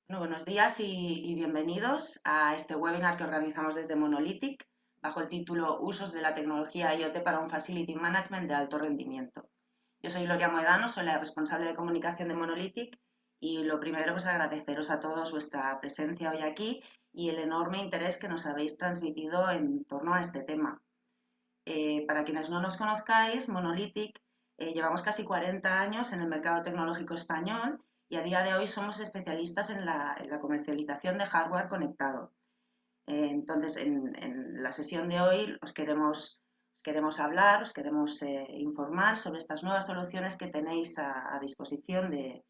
Bueno, buenos días y bienvenidos a este webinar que organizamos desde Monolithic bajo el título Usos de la tecnología IoT para un Facility Management de alto rendimiento. Yo soy Gloria Moedano, soy la responsable de comunicación de Monolithic y lo primero pues agradeceros a todos vuestra presencia hoy aquí y el enorme interés que nos habéis transmitido en torno a este tema. Para quienes no nos conozcáis, Monolithic llevamos casi 40 años en el mercado tecnológico español y a día de hoy somos especialistas en la comercialización de hardware conectado. Entonces, en la sesión de hoy os queremos hablar, os queremos informar sobre estas nuevas soluciones que tenéis a disposición de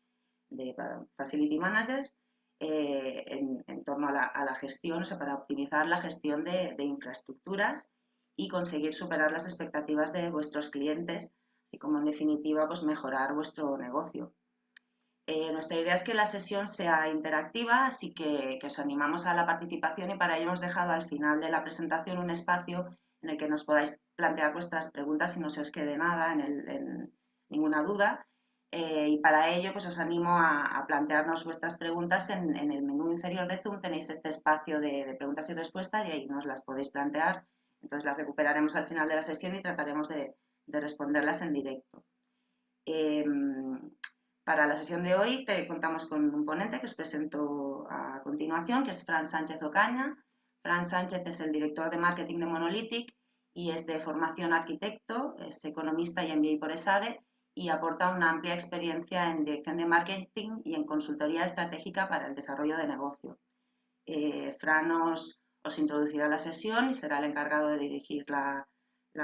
Facility Managers en torno a la gestión, o sea, para optimizar la gestión de infraestructuras y conseguir superar las expectativas de vuestros clientes, así como en definitiva pues mejorar vuestro negocio. Nuestra idea es que la sesión sea interactiva, así que os animamos a la participación y para ello hemos dejado al final de la presentación un espacio en el que nos podáis plantear vuestras preguntas y no se os quede nada en ninguna duda. Y para ello pues os animo a plantearnos vuestras preguntas en el menú inferior de Zoom. Tenéis este espacio de preguntas y respuestas y ahí nos las podéis plantear. Entonces las recuperaremos al final de la sesión y trataremos de responderlas en directo. Eh, para la sesión de hoy contamos con un ponente que os presento a continuación, que es Fran Sánchez Ocaña. Fran Sánchez es el director de marketing de Monolithic y es de formación arquitecto, es economista y MBA por ESADE y aporta una amplia experiencia en dirección de marketing y en consultoría estratégica para el desarrollo de negocio. Fran os introducirá la sesión y será el encargado de dirigir la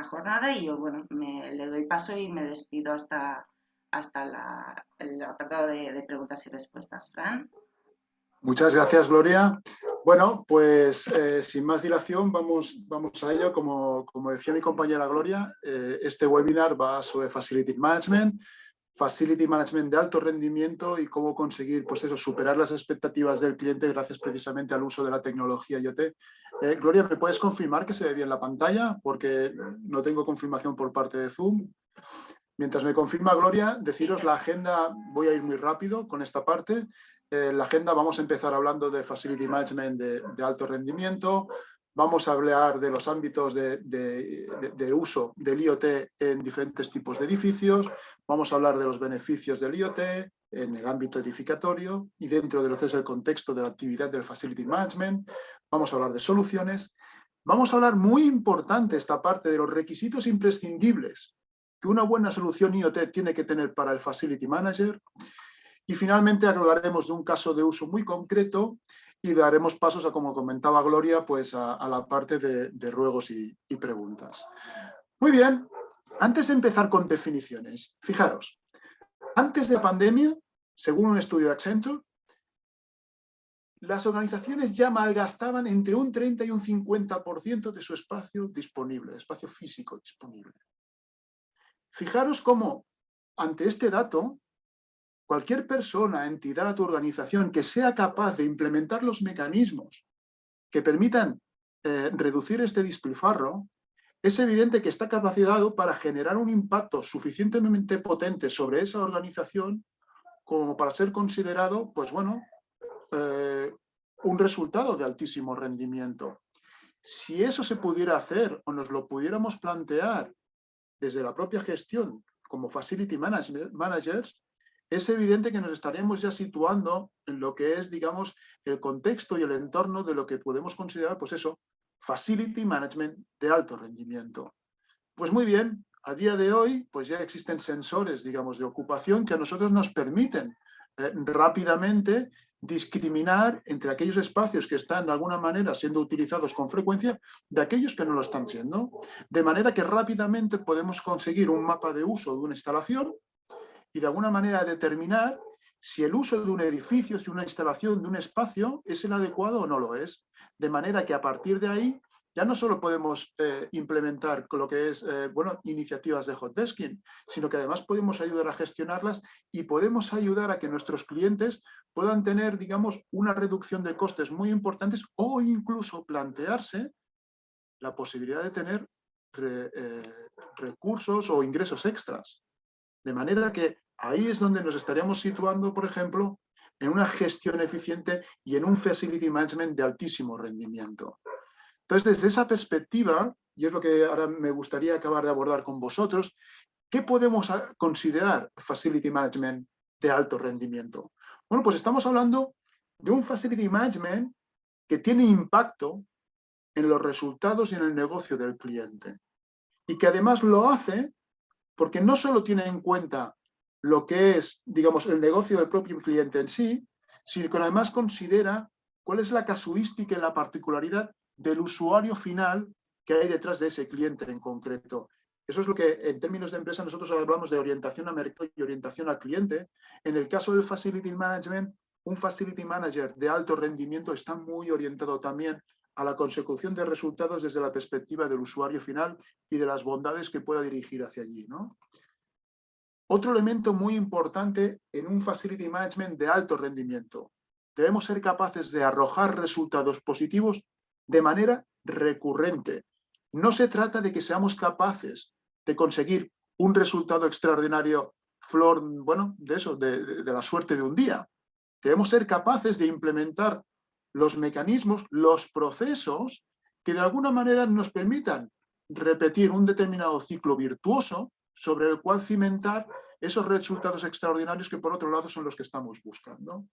jornada y yo, bueno, le doy paso y me despido hasta el apartado de preguntas y respuestas. Fran. Muchas gracias, Gloria. Bueno, pues sin más dilación vamos a ello. Como decía mi compañera Gloria, este webinar va sobre Facility Management de alto rendimiento y cómo conseguir, pues eso, superar las expectativas del cliente gracias precisamente al uso de la tecnología IoT. Gloria, ¿me puedes confirmar que se ve bien la pantalla? Porque no tengo confirmación por parte de Zoom. Mientras me confirma Gloria, deciros la agenda, voy a ir muy rápido con esta parte. La agenda vamos a empezar hablando de Facility Management de alto rendimiento, vamos a hablar de los ámbitos de uso del IoT en diferentes tipos de edificios, vamos a hablar de los beneficios del IoT en el ámbito edificatorio y dentro de lo que es el contexto de la actividad del Facility Management, vamos a hablar de soluciones, vamos a hablar muy importante esta parte de los requisitos imprescindibles que una buena solución IoT tiene que tener para el Facility Manager. Y finalmente hablaremos de un caso de uso muy concreto y daremos pasos a, como comentaba Gloria, pues a la parte de ruegos y preguntas. Muy bien, antes de empezar con definiciones, fijaros, antes de pandemia, según un estudio de Accenture, las organizaciones ya malgastaban entre un 30 y un 50% de su espacio disponible, espacio físico disponible. Fijaros cómo, ante este dato, cualquier persona, entidad o organización que sea capaz de implementar los mecanismos que permitan reducir este despilfarro, es evidente que está capacitado para generar un impacto suficientemente potente sobre esa organización como para ser considerado, pues bueno, un resultado de altísimo rendimiento. Si eso se pudiera hacer o nos lo pudiéramos plantear desde la propia gestión como Facility Managers, es evidente que nos estaríamos ya situando en lo que es, digamos, el contexto y el entorno de lo que podemos considerar, pues eso, Facility Management de alto rendimiento. Pues muy bien, a día de hoy, pues ya existen sensores, digamos, de ocupación que a nosotros nos permiten rápidamente discriminar entre aquellos espacios que están de alguna manera siendo utilizados con frecuencia de aquellos que no lo están siendo. De manera que rápidamente podemos conseguir un mapa de uso de una instalación y de alguna manera determinar si el uso de un edificio, si una instalación de un espacio es el adecuado o no lo es. De manera que a partir de ahí ya no solo podemos implementar lo que es bueno, iniciativas de hot desking, sino que además podemos ayudar a gestionarlas y podemos ayudar a que nuestros clientes puedan tener, digamos, una reducción de costes muy importantes o incluso plantearse la posibilidad de tener recursos o ingresos extras. De manera que ahí es donde nos estaríamos situando, por ejemplo, en una gestión eficiente y en un facility management de altísimo rendimiento. Entonces, desde esa perspectiva, y es lo que ahora me gustaría acabar de abordar con vosotros, ¿qué podemos considerar facility management de alto rendimiento? Bueno, pues estamos hablando de un facility management que tiene impacto en los resultados y en el negocio del cliente. Y que además lo hace porque no solo tiene en cuenta lo que es, digamos, el negocio del propio cliente en sí, sino que además considera cuál es la casuística y la particularidad del usuario final que hay detrás de ese cliente en concreto. Eso es lo que en términos de empresa nosotros hablamos de orientación a mercado y orientación al cliente. En el caso del Facility Management, un Facility Manager de alto rendimiento está muy orientado también a la consecución de resultados desde la perspectiva del usuario final y de las bondades que pueda dirigir hacia allí, ¿no? Otro elemento muy importante en un Facility Management de alto rendimiento. Debemos ser capaces de arrojar resultados positivos de manera recurrente. No se trata de que seamos capaces de conseguir un resultado extraordinario, bueno, de eso, de la suerte de un día. Debemos ser capaces de implementar los mecanismos, los procesos que de alguna manera nos permitan repetir un determinado ciclo virtuoso sobre el cual cimentar esos resultados extraordinarios que por otro lado son los que estamos buscando.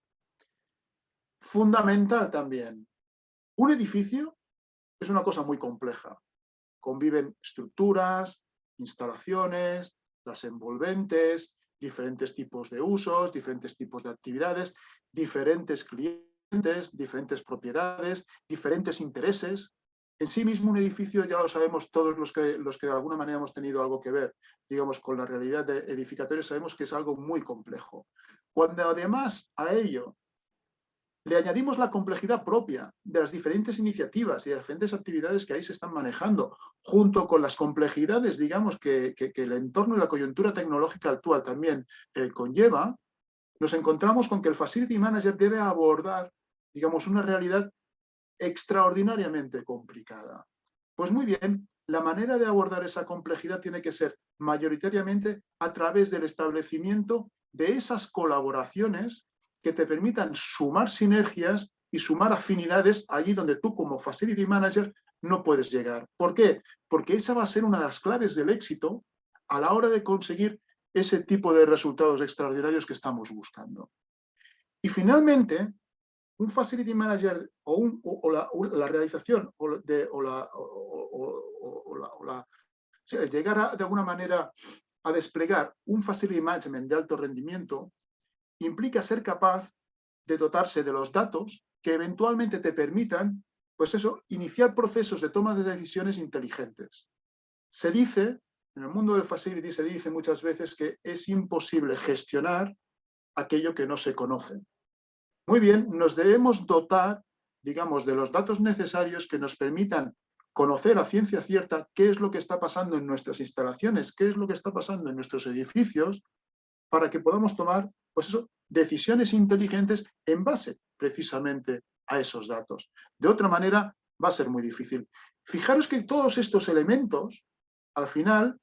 Fundamental también. Un edificio es una cosa muy compleja. Conviven estructuras, instalaciones, las envolventes, diferentes tipos de usos, diferentes tipos de actividades, diferentes clientes, diferentes propiedades, diferentes intereses. En sí mismo un edificio, ya lo sabemos todos los que de alguna manera hemos tenido algo que ver, digamos, con la realidad de edificatoria, sabemos que es algo muy complejo. Cuando además a ello le añadimos la complejidad propia de las diferentes iniciativas y de las diferentes actividades que ahí se están manejando, junto con las complejidades, digamos, que el entorno y la coyuntura tecnológica actual también conlleva, nos encontramos con que el Facility Manager debe abordar, digamos, una realidad extraordinariamente complicada. Pues muy bien, la manera de abordar esa complejidad tiene que ser mayoritariamente a través del establecimiento de esas colaboraciones que te permitan sumar sinergias y sumar afinidades allí donde tú como Facility Manager no puedes llegar. ¿Por qué? Porque esa va a ser una de las claves del éxito a la hora de conseguir ese tipo de resultados extraordinarios que estamos buscando. Y finalmente, un Facility Manager la realización llegar de alguna manera a desplegar un Facility Management de alto rendimiento implica ser capaz de dotarse de los datos que eventualmente te permitan, pues eso, iniciar procesos de toma de decisiones inteligentes. Se dice, en el mundo del Facility se dice muchas veces que es imposible gestionar aquello que no se conoce. Muy bien, nos debemos dotar, digamos, de los datos necesarios que nos permitan conocer a ciencia cierta qué es lo que está pasando en nuestras instalaciones, qué es lo que está pasando en nuestros edificios, para que podamos tomar, pues eso, decisiones inteligentes en base precisamente a esos datos. De otra manera, va a ser muy difícil. Fijaros que todos estos elementos, al final,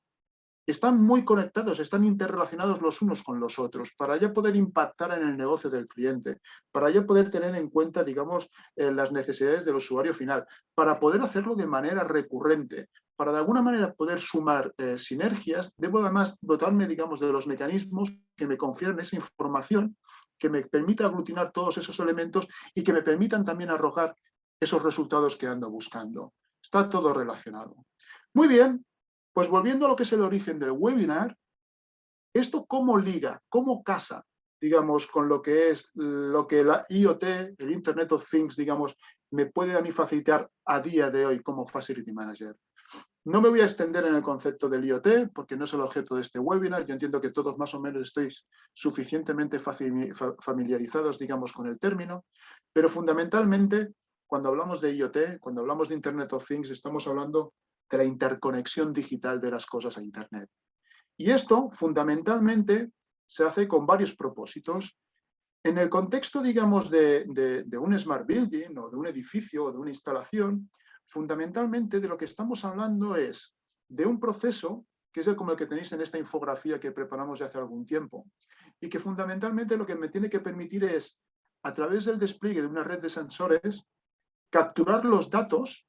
están muy conectados, están interrelacionados los unos con los otros, para ya poder impactar en el negocio del cliente, para ya poder tener en cuenta, digamos, las necesidades del usuario final, para poder hacerlo de manera recurrente, para de alguna manera poder sumar sinergias, debo además dotarme, digamos, de los mecanismos que me confieren esa información, que me permita aglutinar todos esos elementos y que me permitan también arrojar esos resultados que ando buscando. Está todo relacionado. Muy bien. Pues volviendo a lo que es el origen del webinar, ¿esto cómo liga, cómo casa, digamos, con lo que es lo que la IoT, el Internet of Things, digamos, me puede a mí facilitar a día de hoy como Facility Manager? No me voy a extender en el concepto del IoT, porque no es el objeto de este webinar. Yo entiendo que todos más o menos estáis suficientemente familiarizados, digamos, con el término, pero fundamentalmente, cuando hablamos de IoT, cuando hablamos de Internet of Things, estamos hablando de la interconexión digital de las cosas a Internet. Y esto, fundamentalmente, se hace con varios propósitos. En el contexto, digamos, de un smart building o de un edificio o de una instalación, fundamentalmente de lo que estamos hablando es de un proceso que es como el que tenéis en esta infografía que preparamos ya hace algún tiempo y que fundamentalmente lo que me tiene que permitir es a través del despliegue de una red de sensores, capturar los datos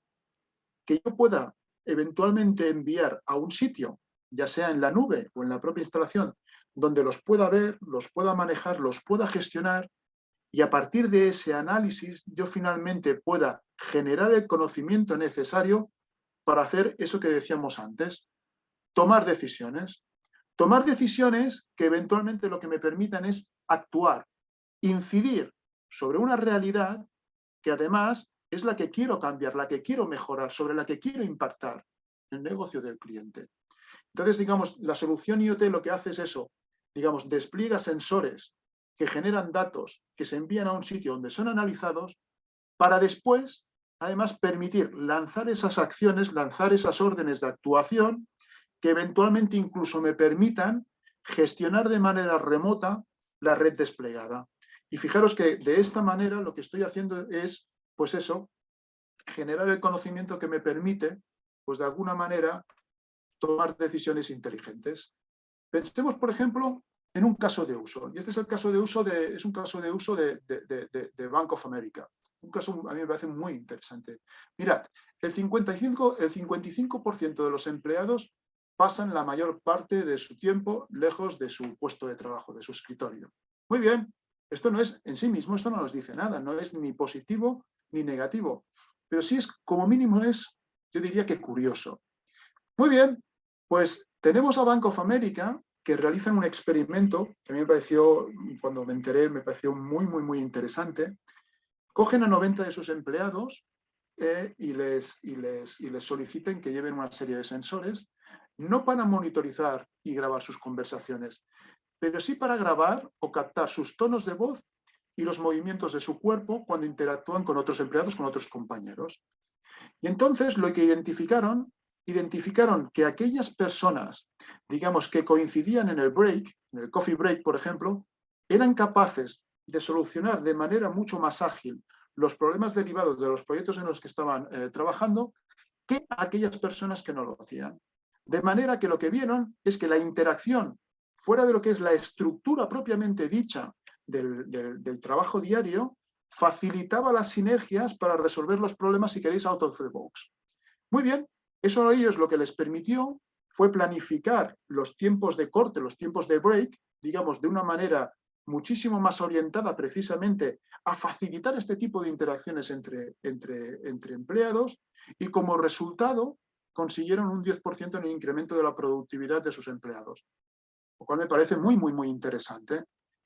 que yo pueda eventualmente enviar a un sitio, ya sea en la nube o en la propia instalación, donde los pueda ver, los pueda manejar, los pueda gestionar, y a partir de ese análisis yo finalmente pueda generar el conocimiento necesario para hacer eso que decíamos antes, tomar decisiones. Tomar decisiones que eventualmente lo que me permitan es actuar, incidir sobre una realidad que además es la que quiero cambiar, la que quiero mejorar, sobre la que quiero impactar el negocio del cliente. Entonces, digamos, la solución IoT lo que hace es eso, digamos, despliega sensores que generan datos que se envían a un sitio donde son analizados para después, además, permitir lanzar esas acciones, lanzar esas órdenes de actuación que eventualmente incluso me permitan gestionar de manera remota la red desplegada. Y fijaros que de esta manera lo que estoy haciendo es, pues eso, generar el conocimiento que me permite, pues de alguna manera, tomar decisiones inteligentes. Pensemos, por ejemplo, en un caso de uso. Y este es el caso de uso es un caso de uso de Bank of America. Un caso a mí me parece muy interesante. Mirad, el 55% de los empleados pasan la mayor parte de su tiempo lejos de su puesto de trabajo, de su escritorio. Muy bien, esto no es en sí mismo, esto no nos dice nada, no es ni positivo ni negativo, pero sí es, como mínimo es, yo diría que curioso. Muy bien, pues tenemos a Bank of America que realizan un experimento que a mí me pareció, cuando me enteré, me pareció muy interesante. Cogen a 90 de sus empleados y les soliciten que lleven una serie de sensores, no para monitorizar y grabar sus conversaciones, pero sí para grabar o captar sus tonos de voz y los movimientos de su cuerpo cuando interactúan con otros empleados, con otros compañeros. Y entonces lo que identificaron que aquellas personas, digamos, que coincidían en el break, en el coffee break, por ejemplo, eran capaces de solucionar de manera mucho más ágil los problemas derivados de los proyectos en los que estaban trabajando que aquellas personas que no lo hacían. De manera que lo que vieron es que la interacción, fuera de lo que es la estructura propiamente dicha del trabajo diario, facilitaba las sinergias para resolver los problemas, si queréis, out of the box. Muy bien, eso a ellos lo que les permitió fue planificar los tiempos de corte, los tiempos de break, digamos, de una manera muchísimo más orientada precisamente a facilitar este tipo de interacciones entre empleados, y como resultado consiguieron un 10% en el incremento de la productividad de sus empleados, lo cual me parece muy interesante.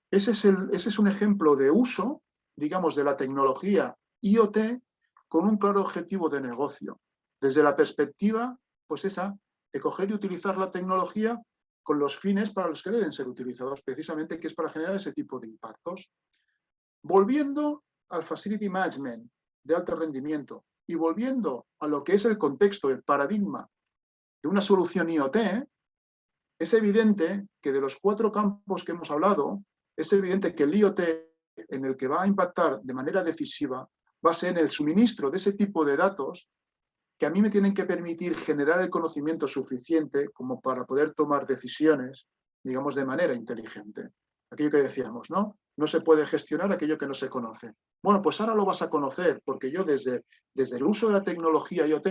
Ese es un ejemplo de uso, digamos, de la tecnología IoT con un claro objetivo de negocio, desde la perspectiva, pues esa, de coger y utilizar la tecnología con los fines para los que deben ser utilizados, precisamente, que es para generar ese tipo de impactos. Volviendo al Facility Management de alto rendimiento y volviendo a lo que es el contexto, el paradigma de una solución IoT, es evidente que de los 4 campos que hemos hablado, es evidente que el IoT en el que va a impactar de manera decisiva va a ser en el suministro de ese tipo de datos que a mí me tienen que permitir generar el conocimiento suficiente como para poder tomar decisiones, digamos, de manera inteligente. Aquello que decíamos, ¿no? No se puede gestionar aquello que no se conoce. Bueno, pues ahora lo vas a conocer, porque yo desde el uso de la tecnología IoT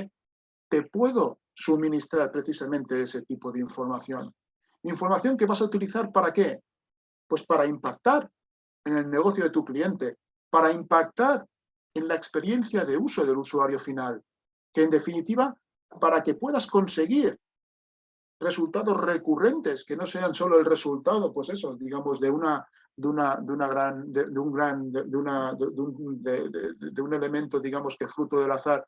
te puedo suministrar precisamente ese tipo de información. Información que vas a utilizar ¿para qué? Pues para impactar en el negocio de tu cliente, para impactar en la experiencia de uso del usuario final, que en definitiva, para que puedas conseguir resultados recurrentes, que no sean solo el resultado, pues eso, digamos, de un elemento, digamos, que fruto del azar,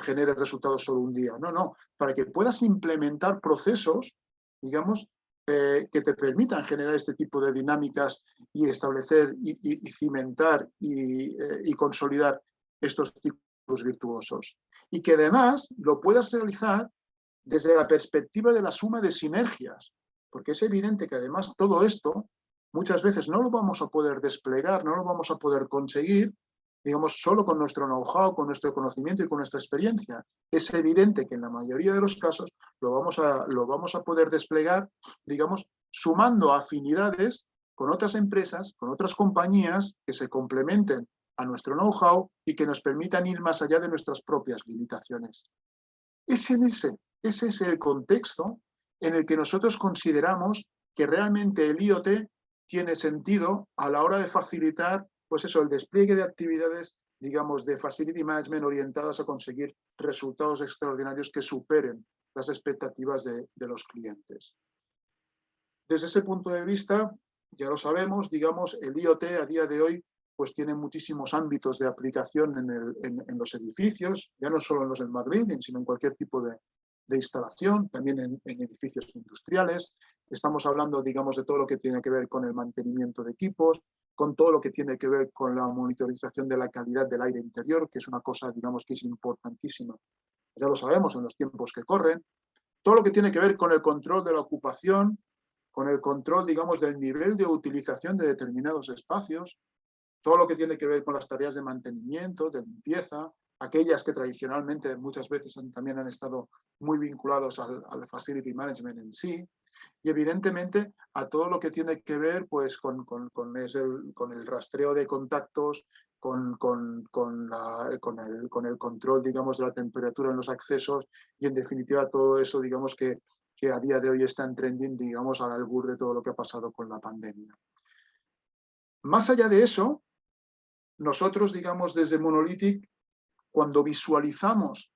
genere resultados solo un día. No, para que puedas implementar procesos, digamos, que te permitan generar este tipo de dinámicas y establecer y cimentar y consolidar estos ciclos virtuosos. Y que además lo puedas realizar desde la perspectiva de la suma de sinergias, porque es evidente que además todo esto muchas veces no lo vamos a poder desplegar, no lo vamos a poder conseguir, digamos, solo con nuestro know-how, con nuestro conocimiento y con nuestra experiencia. Es evidente que en la mayoría de los casos lo vamos a poder desplegar, digamos, sumando afinidades con otras empresas, con otras compañías que se complementen a nuestro know-how y que nos permitan ir más allá de nuestras propias limitaciones. Ese es el contexto en el que nosotros consideramos que realmente el IoT tiene sentido a la hora de facilitar, pues eso, el despliegue de actividades, digamos, de facility management orientadas a conseguir resultados extraordinarios que superen las expectativas de los clientes. Desde ese punto de vista, ya lo sabemos, digamos, el IoT a día de hoy pues tiene muchísimos ámbitos de aplicación en los edificios, ya no solo en los smart buildings, sino en cualquier tipo de instalación, también en edificios industriales. Estamos hablando, digamos, de todo lo que tiene que ver con el mantenimiento de equipos, con todo lo que tiene que ver con la monitorización de la calidad del aire interior, que es una cosa, digamos, que es importantísima. Ya lo sabemos en los tiempos que corren. Todo lo que tiene que ver con el control de la ocupación, con el control, digamos, del nivel de utilización de determinados espacios, todo lo que tiene que ver con las tareas de mantenimiento, de limpieza, aquellas que tradicionalmente muchas veces también han estado muy vinculados al facility management en sí, y evidentemente a todo lo que tiene que ver pues, con el rastreo de contactos, con el control, digamos, de la temperatura en los accesos y, en definitiva, todo eso, digamos, que a día de hoy está en trending, digamos, al albur de todo lo que ha pasado con la pandemia. Más allá de eso, nosotros, digamos, desde Monolithic, cuando visualizamos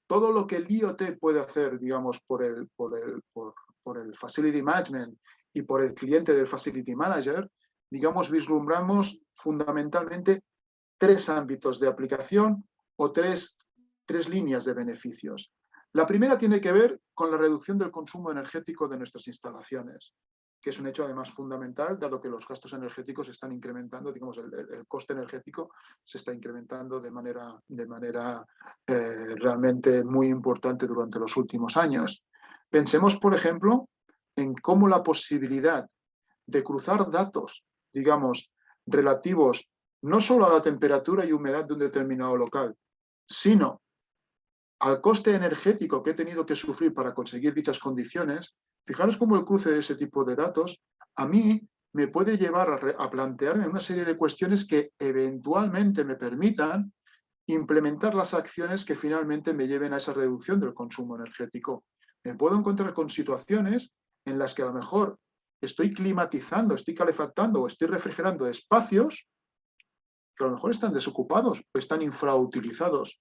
todo lo que el IoT puede hacer, digamos, por el Facility Management y por el cliente del Facility Manager, digamos, vislumbramos fundamentalmente tres ámbitos de aplicación o tres líneas de beneficios. La primera tiene que ver con la reducción del consumo energético de nuestras instalaciones, que es un hecho además fundamental, dado que los gastos energéticos se están incrementando, digamos, el coste energético se está incrementando de manera realmente muy importante durante los últimos años. Pensemos, por ejemplo, en cómo la posibilidad de cruzar datos, digamos, relativos no solo a la temperatura y humedad de un determinado local, sino al coste energético que he tenido que sufrir para conseguir dichas condiciones. Fijaros cómo el cruce de ese tipo de datos a mí me puede llevar a plantearme una serie de cuestiones que eventualmente me permitan implementar las acciones que finalmente me lleven a esa reducción del consumo energético. Me puedo encontrar con situaciones en las que a lo mejor estoy climatizando, estoy calefactando o estoy refrigerando espacios que a lo mejor están desocupados o están infrautilizados.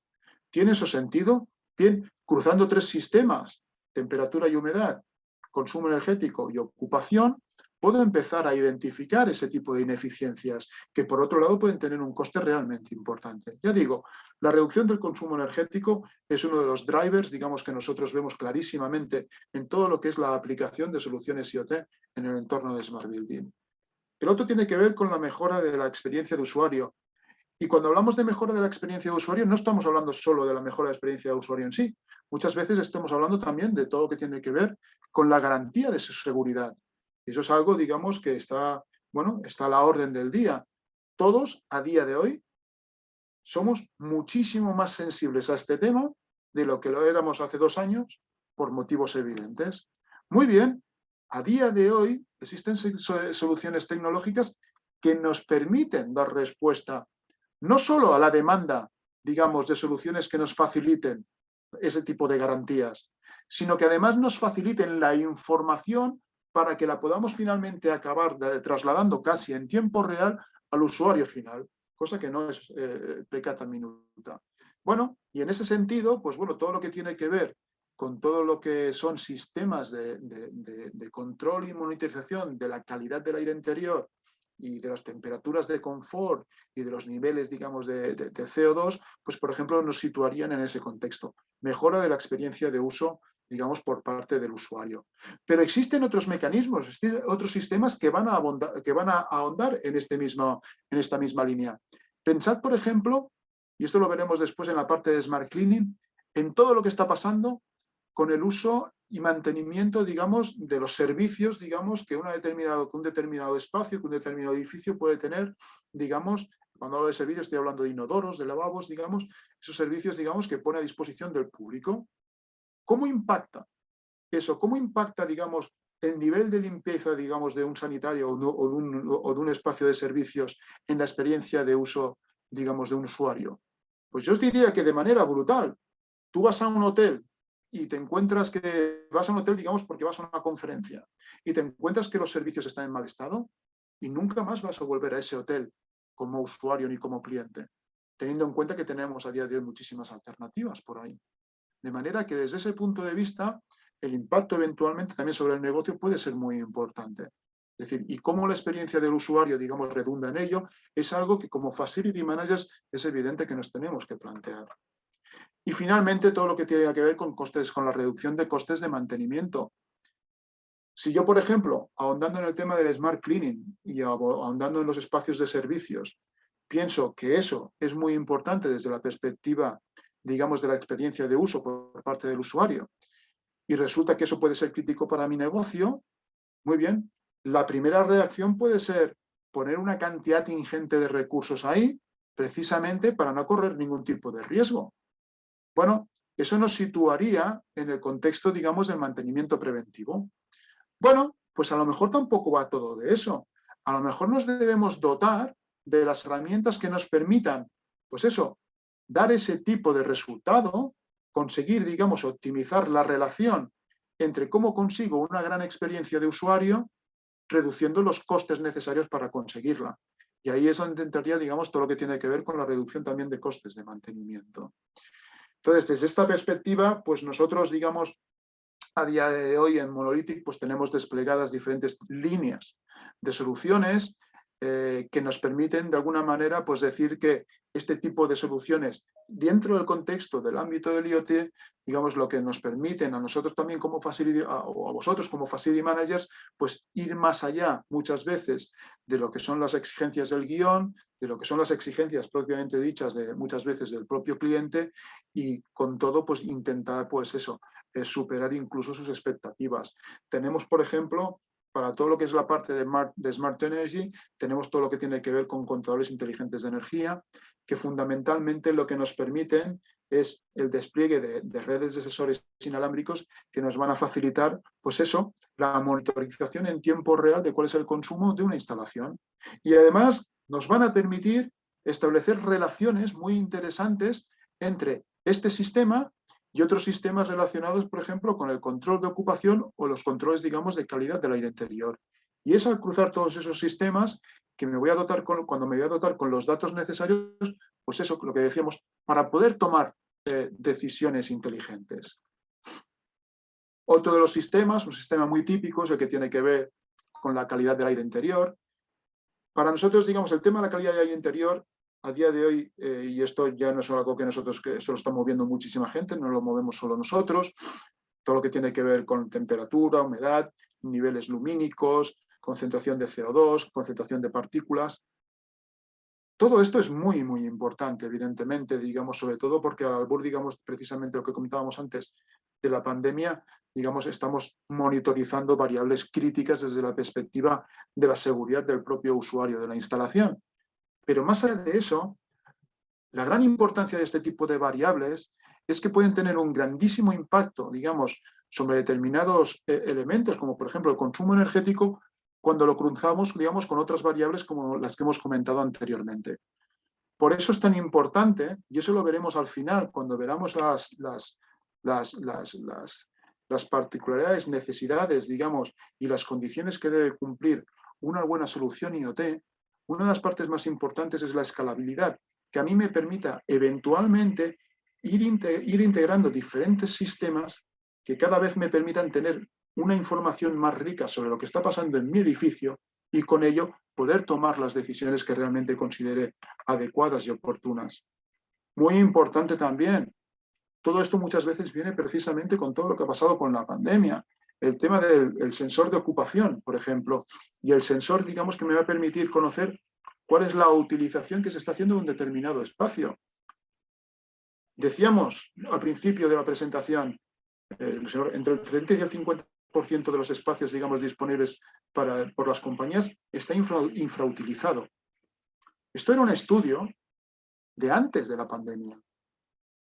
¿Tiene eso sentido? Bien, cruzando tres sistemas, temperatura y humedad, consumo energético y ocupación, puedo empezar a identificar ese tipo de ineficiencias que, por otro lado, pueden tener un coste realmente importante. Ya digo, la reducción del consumo energético es uno de los drivers, digamos, que nosotros vemos clarísimamente en todo lo que es la aplicación de soluciones IoT en el entorno de Smart Building. El otro tiene que ver con la mejora de la experiencia de usuario. Y cuando hablamos de mejora de la experiencia de usuario, no estamos hablando solo de la mejora de la experiencia de usuario en sí. Muchas veces estamos hablando también de todo lo que tiene que ver con la garantía de su seguridad. Y eso es algo, digamos, que está a la orden del día. Todos, a día de hoy, somos muchísimo más sensibles a este tema de lo que lo éramos hace 2 años, por motivos evidentes. Muy bien, a día de hoy existen soluciones tecnológicas que nos permiten dar respuesta no solo a la demanda, digamos, de soluciones que nos faciliten ese tipo de garantías, sino que además nos faciliten la información para que la podamos finalmente acabar trasladando casi en tiempo real al usuario final, cosa que no es peccata minuta. Bueno, y en ese sentido, pues bueno, todo lo que tiene que ver con todo lo que son sistemas de control y monitorización de la calidad del aire interior y de las temperaturas de confort y de los niveles, digamos, de CO2, pues, por ejemplo, nos situarían en ese contexto. Mejora de la experiencia de uso, digamos, por parte del usuario. Pero existen otros mecanismos, otros sistemas que van a ahondar en esta misma línea. Pensad, por ejemplo, y esto lo veremos después en la parte de Smart Cleaning, en todo lo que está pasando con el uso y mantenimiento, digamos, de los servicios, digamos, que un determinado espacio, que un determinado edificio puede tener, digamos, cuando hablo de servicios estoy hablando de inodoros, de lavabos, digamos, esos servicios, digamos, que pone a disposición del público. ¿Cómo impacta eso? ¿Cómo impacta, digamos, el nivel de limpieza, digamos, de un sanitario o de un espacio de servicios en la experiencia de uso, digamos, de un usuario? Pues yo os diría que de manera brutal. Tú vas a un hotel y te encuentras que vas a un hotel, digamos, porque vas a una conferencia y te encuentras que los servicios están en mal estado y nunca más vas a volver a ese hotel como usuario ni como cliente, teniendo en cuenta que tenemos a día de hoy muchísimas alternativas por ahí. De manera que desde ese punto de vista, el impacto eventualmente también sobre el negocio puede ser muy importante. Es decir, y cómo la experiencia del usuario, digamos, redunda en ello, es algo que como facility managers es evidente que nos tenemos que plantear. Y finalmente, todo lo que tiene que ver con costes, con la reducción de costes de mantenimiento. Si yo, por ejemplo, ahondando en el tema del smart cleaning y ahondando en los espacios de servicios, pienso que eso es muy importante desde la perspectiva, digamos, de la experiencia de uso por parte del usuario, y resulta que eso puede ser crítico para mi negocio, muy bien, la primera reacción puede ser poner una cantidad ingente de recursos ahí, precisamente para no correr ningún tipo de riesgo. Bueno, eso nos situaría en el contexto, digamos, del mantenimiento preventivo. Bueno, pues a lo mejor tampoco va todo de eso. A lo mejor nos debemos dotar de las herramientas que nos permitan, pues eso, dar ese tipo de resultado, conseguir, digamos, optimizar la relación entre cómo consigo una gran experiencia de usuario, reduciendo los costes necesarios para conseguirla. Y ahí es donde entraría, digamos, todo lo que tiene que ver con la reducción también de costes de mantenimiento. Entonces, desde esta perspectiva, pues nosotros, digamos, a día de hoy en Monolithic, pues tenemos desplegadas diferentes líneas de soluciones que nos permiten, de alguna manera, pues decir que este tipo de soluciones, dentro del contexto del ámbito del IoT, digamos, lo que nos permiten a nosotros también como facility, o a vosotros como facility managers, pues ir más allá muchas veces de lo que son las exigencias del guión, de lo que son las exigencias propiamente dichas de muchas veces del propio cliente, y con todo, pues intentar, pues eso, superar incluso sus expectativas. Tenemos, por ejemplo, para todo lo que es la parte de Smart Energy, tenemos todo lo que tiene que ver con controladores inteligentes de energía, que fundamentalmente lo que nos permiten es el despliegue de redes de sensores inalámbricos que nos van a facilitar, pues eso, la monitorización en tiempo real de cuál es el consumo de una instalación. Y además nos van a permitir establecer relaciones muy interesantes entre este sistema y otros sistemas relacionados, por ejemplo, con el control de ocupación o los controles, digamos, de calidad del aire interior. Y es al cruzar todos esos sistemas que me voy a dotar cuando me voy a dotar con los datos necesarios, pues eso, lo que decíamos, para poder tomar decisiones inteligentes. Otro de los sistemas, un sistema muy típico, es el que tiene que ver con la calidad del aire interior. Para nosotros, digamos, el tema de la calidad del aire interior, a día de hoy, y esto ya no es algo que nosotros, que eso lo está moviendo muchísima gente, no lo movemos solo nosotros, todo lo que tiene que ver con temperatura, humedad, niveles lumínicos, concentración de CO2, concentración de partículas. Todo esto es muy, muy importante, evidentemente, digamos, sobre todo porque al albur, digamos, precisamente lo que comentábamos antes de la pandemia, digamos, estamos monitorizando variables críticas desde la perspectiva de la seguridad del propio usuario de la instalación. Pero más allá de eso, la gran importancia de este tipo de variables es que pueden tener un grandísimo impacto, digamos, sobre determinados elementos, como por ejemplo el consumo energético, cuando lo cruzamos, digamos, con otras variables como las que hemos comentado anteriormente. Por eso es tan importante, y eso lo veremos al final, cuando veramos las particularidades, necesidades, digamos, y las condiciones que debe cumplir una buena solución IoT, una de las partes más importantes es la escalabilidad, que a mí me permita eventualmente ir integrando diferentes sistemas que cada vez me permitan tener una información más rica sobre lo que está pasando en mi edificio y con ello poder tomar las decisiones que realmente considere adecuadas y oportunas. Muy importante también, todo esto muchas veces viene precisamente con todo lo que ha pasado con la pandemia. El tema del sensor de ocupación, por ejemplo, y el sensor, digamos, que me va a permitir conocer cuál es la utilización que se está haciendo de un determinado espacio. Decíamos al principio de la presentación, entre el 30 y el 50% de los espacios, digamos, disponibles por las compañías está infrautilizado. Esto era un estudio de antes de la pandemia.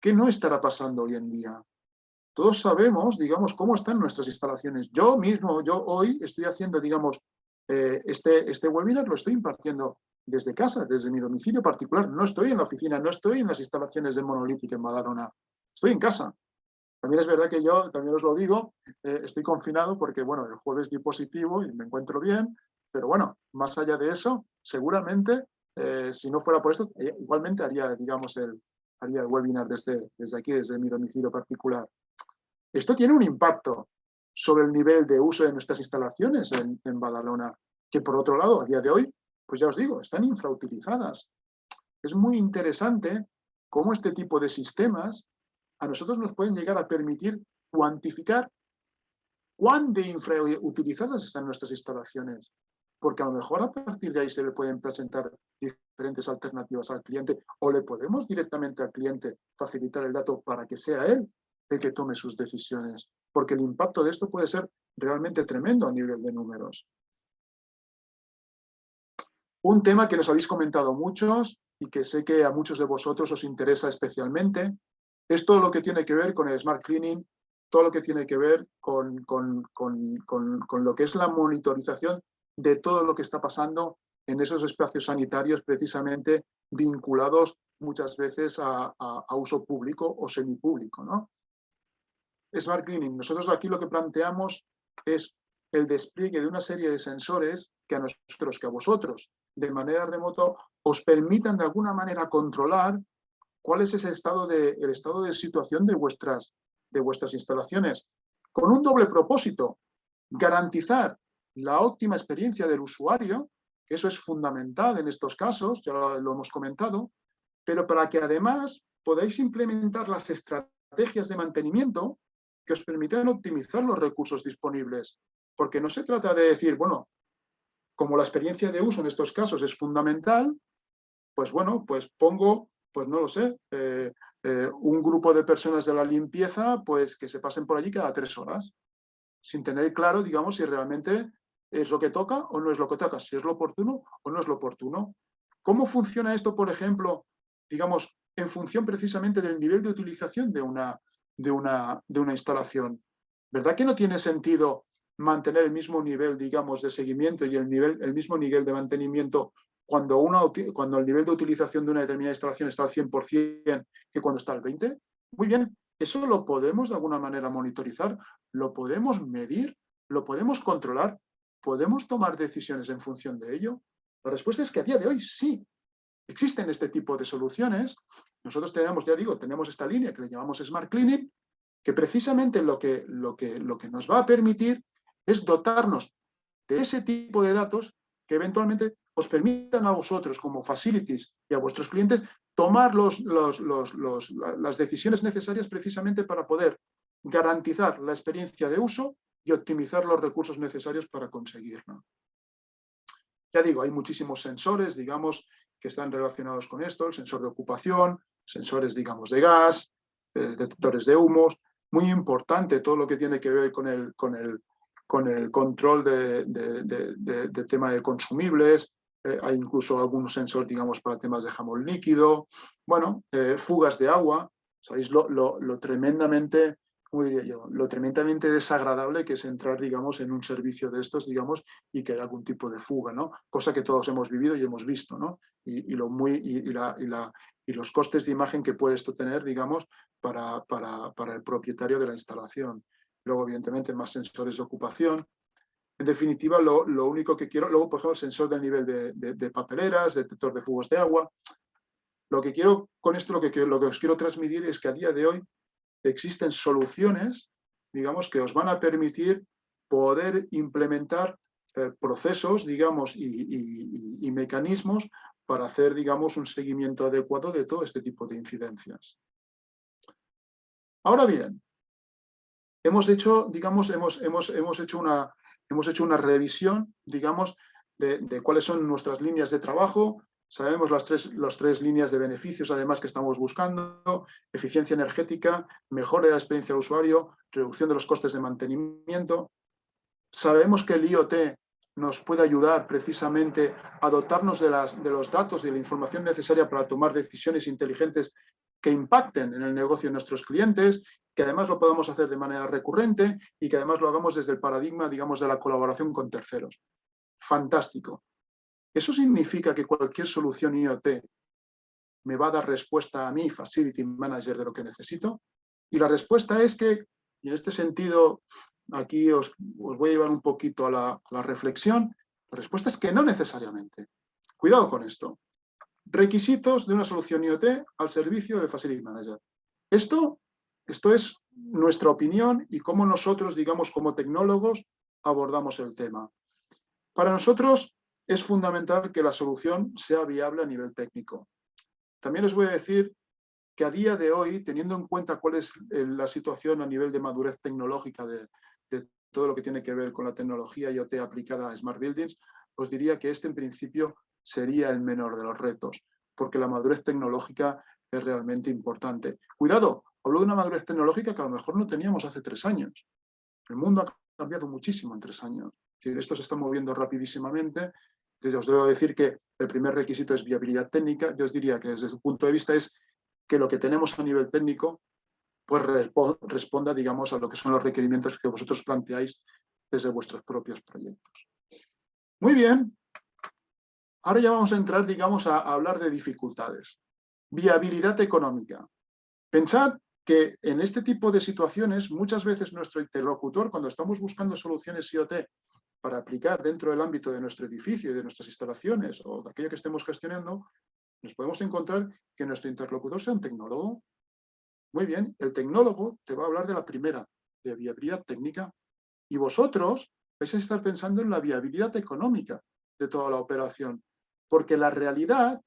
¿Qué no estará pasando hoy en día? todos sabemos, digamos, cómo están nuestras instalaciones. Yo mismo, yo hoy estoy haciendo, digamos, este webinar lo estoy impartiendo desde casa, desde mi domicilio particular. No estoy en la oficina, no estoy en las instalaciones de Monolithic en Badalona. Estoy en casa. También es verdad que yo, también os lo digo, estoy confinado porque, bueno, el jueves di positivo y me encuentro bien, pero bueno, más allá de eso, seguramente, si no fuera por esto, igualmente haría, digamos, haría el webinar desde aquí, desde mi domicilio particular. Esto tiene un impacto sobre el nivel de uso de nuestras instalaciones en Badalona, que por otro lado, a día de hoy, pues ya os digo, están infrautilizadas. Es muy interesante cómo este tipo de sistemas a nosotros nos pueden llegar a permitir cuantificar cuán de infrautilizadas están nuestras instalaciones, porque a lo mejor a partir de ahí se le pueden presentar diferentes alternativas al cliente o le podemos directamente al cliente facilitar el dato para que sea él el que tome sus decisiones, porque el impacto de esto puede ser realmente tremendo a nivel de números. Un tema que nos habéis comentado muchos y que sé que a muchos de vosotros os interesa especialmente es todo lo que tiene que ver con el Smart Cleaning, todo lo que tiene que ver con lo que es la monitorización de todo lo que está pasando en esos espacios sanitarios precisamente vinculados muchas veces a uso público o semipúblico, ¿no? Smart Cleaning. Nosotros aquí lo que planteamos es el despliegue de una serie de sensores que a nosotros, que a vosotros, de manera remota, os permitan de alguna manera controlar cuál es el estado de situación de vuestras instalaciones, con un doble propósito: garantizar la óptima experiencia del usuario, que eso es fundamental en estos casos, ya lo hemos comentado, pero para que además podáis implementar las estrategias de mantenimiento que os permitan optimizar los recursos disponibles. Porque no se trata de decir, bueno, como la experiencia de uso en estos casos es fundamental, pues bueno, pues pongo, pues no lo sé, un grupo de personas de la limpieza, pues que se pasen por allí cada 3 horas, sin tener claro, digamos, si realmente es lo que toca o no es lo que toca, si es lo oportuno o no es lo oportuno. ¿Cómo funciona esto, por ejemplo, digamos, en función precisamente del nivel de utilización de una instalación? ¿Verdad que no tiene sentido mantener el mismo nivel, digamos, de seguimiento y el mismo nivel de mantenimiento cuando el nivel de utilización de una determinada instalación está al 100% que cuando está al 20%? Muy bien, eso lo podemos de alguna manera monitorizar, lo podemos medir, lo podemos controlar, podemos tomar decisiones en función de ello. La respuesta es que a día de hoy sí, existen este tipo de soluciones. Nosotros tenemos, ya digo, tenemos esta línea que le llamamos Smart Cleaning, que precisamente lo que nos va a permitir es dotarnos de ese tipo de datos que eventualmente os permitan a vosotros como facilities y a vuestros clientes tomar las decisiones necesarias precisamente para poder garantizar la experiencia de uso y optimizar los recursos necesarios para conseguirlo. Ya digo, hay muchísimos sensores, digamos, que están relacionados con esto: el sensor de ocupación, sensores, digamos, de gas, detectores de humos. Muy importante todo lo que tiene que ver con el control de tema de consumibles. Hay incluso algunos sensores, digamos, para temas de jamón líquido. Bueno, fugas de agua. ¿Sabéis lo tremendamente, ¿cómo diría yo?, lo tremendamente desagradable que es entrar, digamos, en un servicio de estos, digamos, y que hay algún tipo de fuga, ¿no? Cosa que todos hemos vivido y hemos visto, ¿no? Y los costes de imagen que puede esto tener, digamos, para el propietario de la instalación. Luego, evidentemente, más sensores de ocupación. En definitiva, lo único que quiero... Luego, por ejemplo, sensor del nivel de papeleras, detector de flujos de agua. Lo que quiero con esto, lo que os quiero transmitir es que a día de hoy existen soluciones, digamos, que os van a permitir poder implementar procesos, digamos, y mecanismos para hacer, digamos, un seguimiento adecuado de todo este tipo de incidencias. Ahora bien, hemos hecho, digamos, hemos hecho una revisión, digamos, de cuáles son nuestras líneas de trabajo. Sabemos las tres líneas de beneficios, además, que estamos buscando: eficiencia energética, mejora de la experiencia del usuario, reducción de los costes de mantenimiento. Sabemos que el IoT nos puede ayudar precisamente a dotarnos de los datos y de la información necesaria para tomar decisiones inteligentes que impacten en el negocio de nuestros clientes, que además lo podamos hacer de manera recurrente y que además lo hagamos desde el paradigma, digamos, de la colaboración con terceros. Fantástico. ¿Eso significa que cualquier solución IoT me va a dar respuesta a mí, Facility Manager, de lo que necesito? Y la respuesta es que, y en este sentido, aquí os voy a llevar un poquito a la reflexión, la respuesta es que no necesariamente. Cuidado con esto. Requisitos de una solución IoT al servicio del Facility Manager. Esto es nuestra opinión y cómo nosotros, digamos, como tecnólogos, abordamos el tema. Para nosotros es fundamental que la solución sea viable a nivel técnico. También les voy a decir que a día de hoy, teniendo en cuenta cuál es la situación a nivel de madurez tecnológica de todo lo que tiene que ver con la tecnología IoT aplicada a Smart Buildings, os diría que este en principio sería el menor de los retos, porque la madurez tecnológica es realmente importante. Cuidado, hablo de una madurez tecnológica que a lo mejor no teníamos hace 3 años. El mundo ha cambiado muchísimo en 3 años. Es decir, esto se está moviendo rapidísimamente. Entonces, os debo decir que el primer requisito es viabilidad técnica. Yo os diría que desde su punto de vista es que lo que tenemos a nivel técnico pues responda, digamos, a lo que son los requerimientos que vosotros planteáis desde vuestros propios proyectos. Muy bien. Ahora ya vamos a entrar, digamos, a hablar de dificultades. Viabilidad económica. Pensad que en este tipo de situaciones muchas veces nuestro interlocutor, cuando estamos buscando soluciones IoT para aplicar dentro del ámbito de nuestro edificio y de nuestras instalaciones o de aquello que estemos gestionando, nos podemos encontrar que nuestro interlocutor sea un tecnólogo. Muy bien, el tecnólogo te va a hablar de la primera, de viabilidad técnica, y vosotros vais a estar pensando en la viabilidad económica de toda la operación, porque la realidad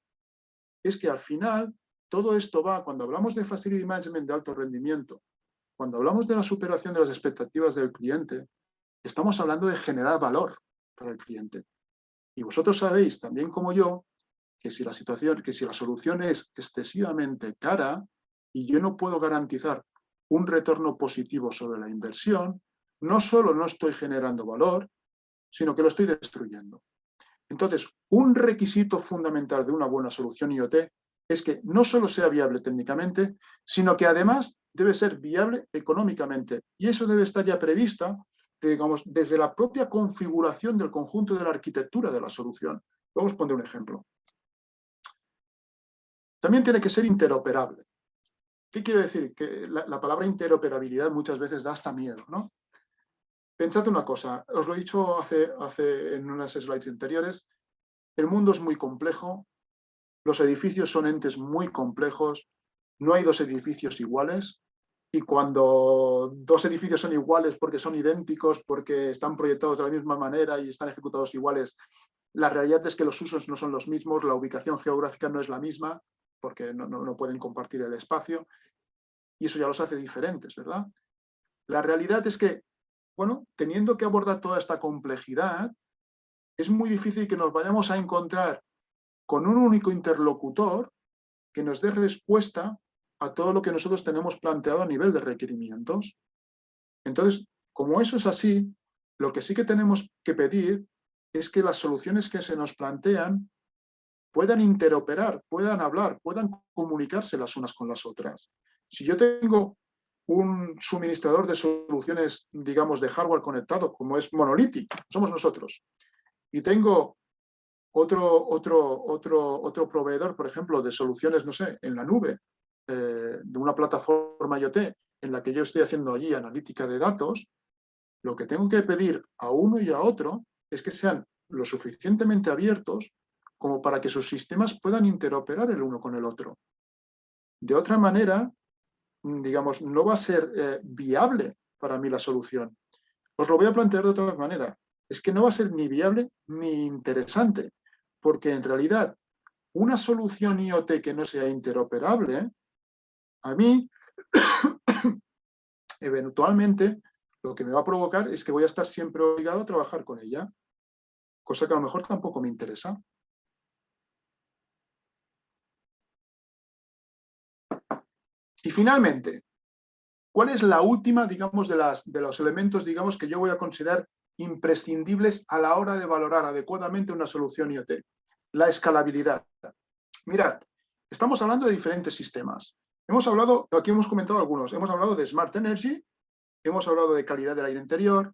es que al final todo esto va, cuando hablamos de Facility Management de alto rendimiento, cuando hablamos de la superación de las expectativas del cliente, estamos hablando de generar valor para el cliente. Y vosotros sabéis, también como yo, que si la solución es excesivamente cara y yo no puedo garantizar un retorno positivo sobre la inversión, no solo no estoy generando valor, sino que lo estoy destruyendo. Entonces, un requisito fundamental de una buena solución IoT es que no solo sea viable técnicamente, sino que además debe ser viable económicamente. Y eso debe estar ya prevista, digamos, desde la propia configuración del conjunto de la arquitectura de la solución. Vamos a poner un ejemplo. También tiene que ser interoperable. ¿Qué quiero decir? Que la palabra interoperabilidad muchas veces da hasta miedo, ¿no? Pensad una cosa, os lo he dicho en unas slides anteriores, el mundo es muy complejo, los edificios son entes muy complejos, no hay 2 edificios iguales, y cuando 2 edificios son iguales porque son idénticos, porque están proyectados de la misma manera y están ejecutados iguales, la realidad es que los usos no son los mismos, la ubicación geográfica no es la misma, porque no pueden compartir el espacio, y eso ya los hace diferentes, ¿verdad? La realidad es que, bueno, teniendo que abordar toda esta complejidad, es muy difícil que nos vayamos a encontrar con un único interlocutor que nos dé respuesta a todo lo que nosotros tenemos planteado a nivel de requerimientos. Entonces, como eso es así, lo que sí que tenemos que pedir es que las soluciones que se nos plantean puedan interoperar, puedan hablar, puedan comunicarse las unas con las otras. Si yo tengo un suministrador de soluciones, digamos, de hardware conectado, como es Monolithic, somos nosotros, y tengo otro proveedor, por ejemplo, de soluciones, no sé, en la nube, de una plataforma IoT en la que yo estoy haciendo allí analítica de datos, lo que tengo que pedir a uno y a otro es que sean lo suficientemente abiertos como para que sus sistemas puedan interoperar el uno con el otro. De otra manera, digamos, no va a ser viable para mí la solución. Os lo voy a plantear de otra manera. Es que no va a ser ni viable ni interesante, porque en realidad una solución IoT que no sea interoperable, a mí, eventualmente, lo que me va a provocar es que voy a estar siempre obligado a trabajar con ella, cosa que a lo mejor tampoco me interesa. Y finalmente, ¿cuál es la última, digamos, de los elementos, digamos, que yo voy a considerar imprescindibles a la hora de valorar adecuadamente una solución IoT? La escalabilidad. Mirad, estamos hablando de diferentes sistemas. Hemos hablado, aquí hemos comentado algunos, hemos hablado de Smart Energy, hemos hablado de calidad del aire interior,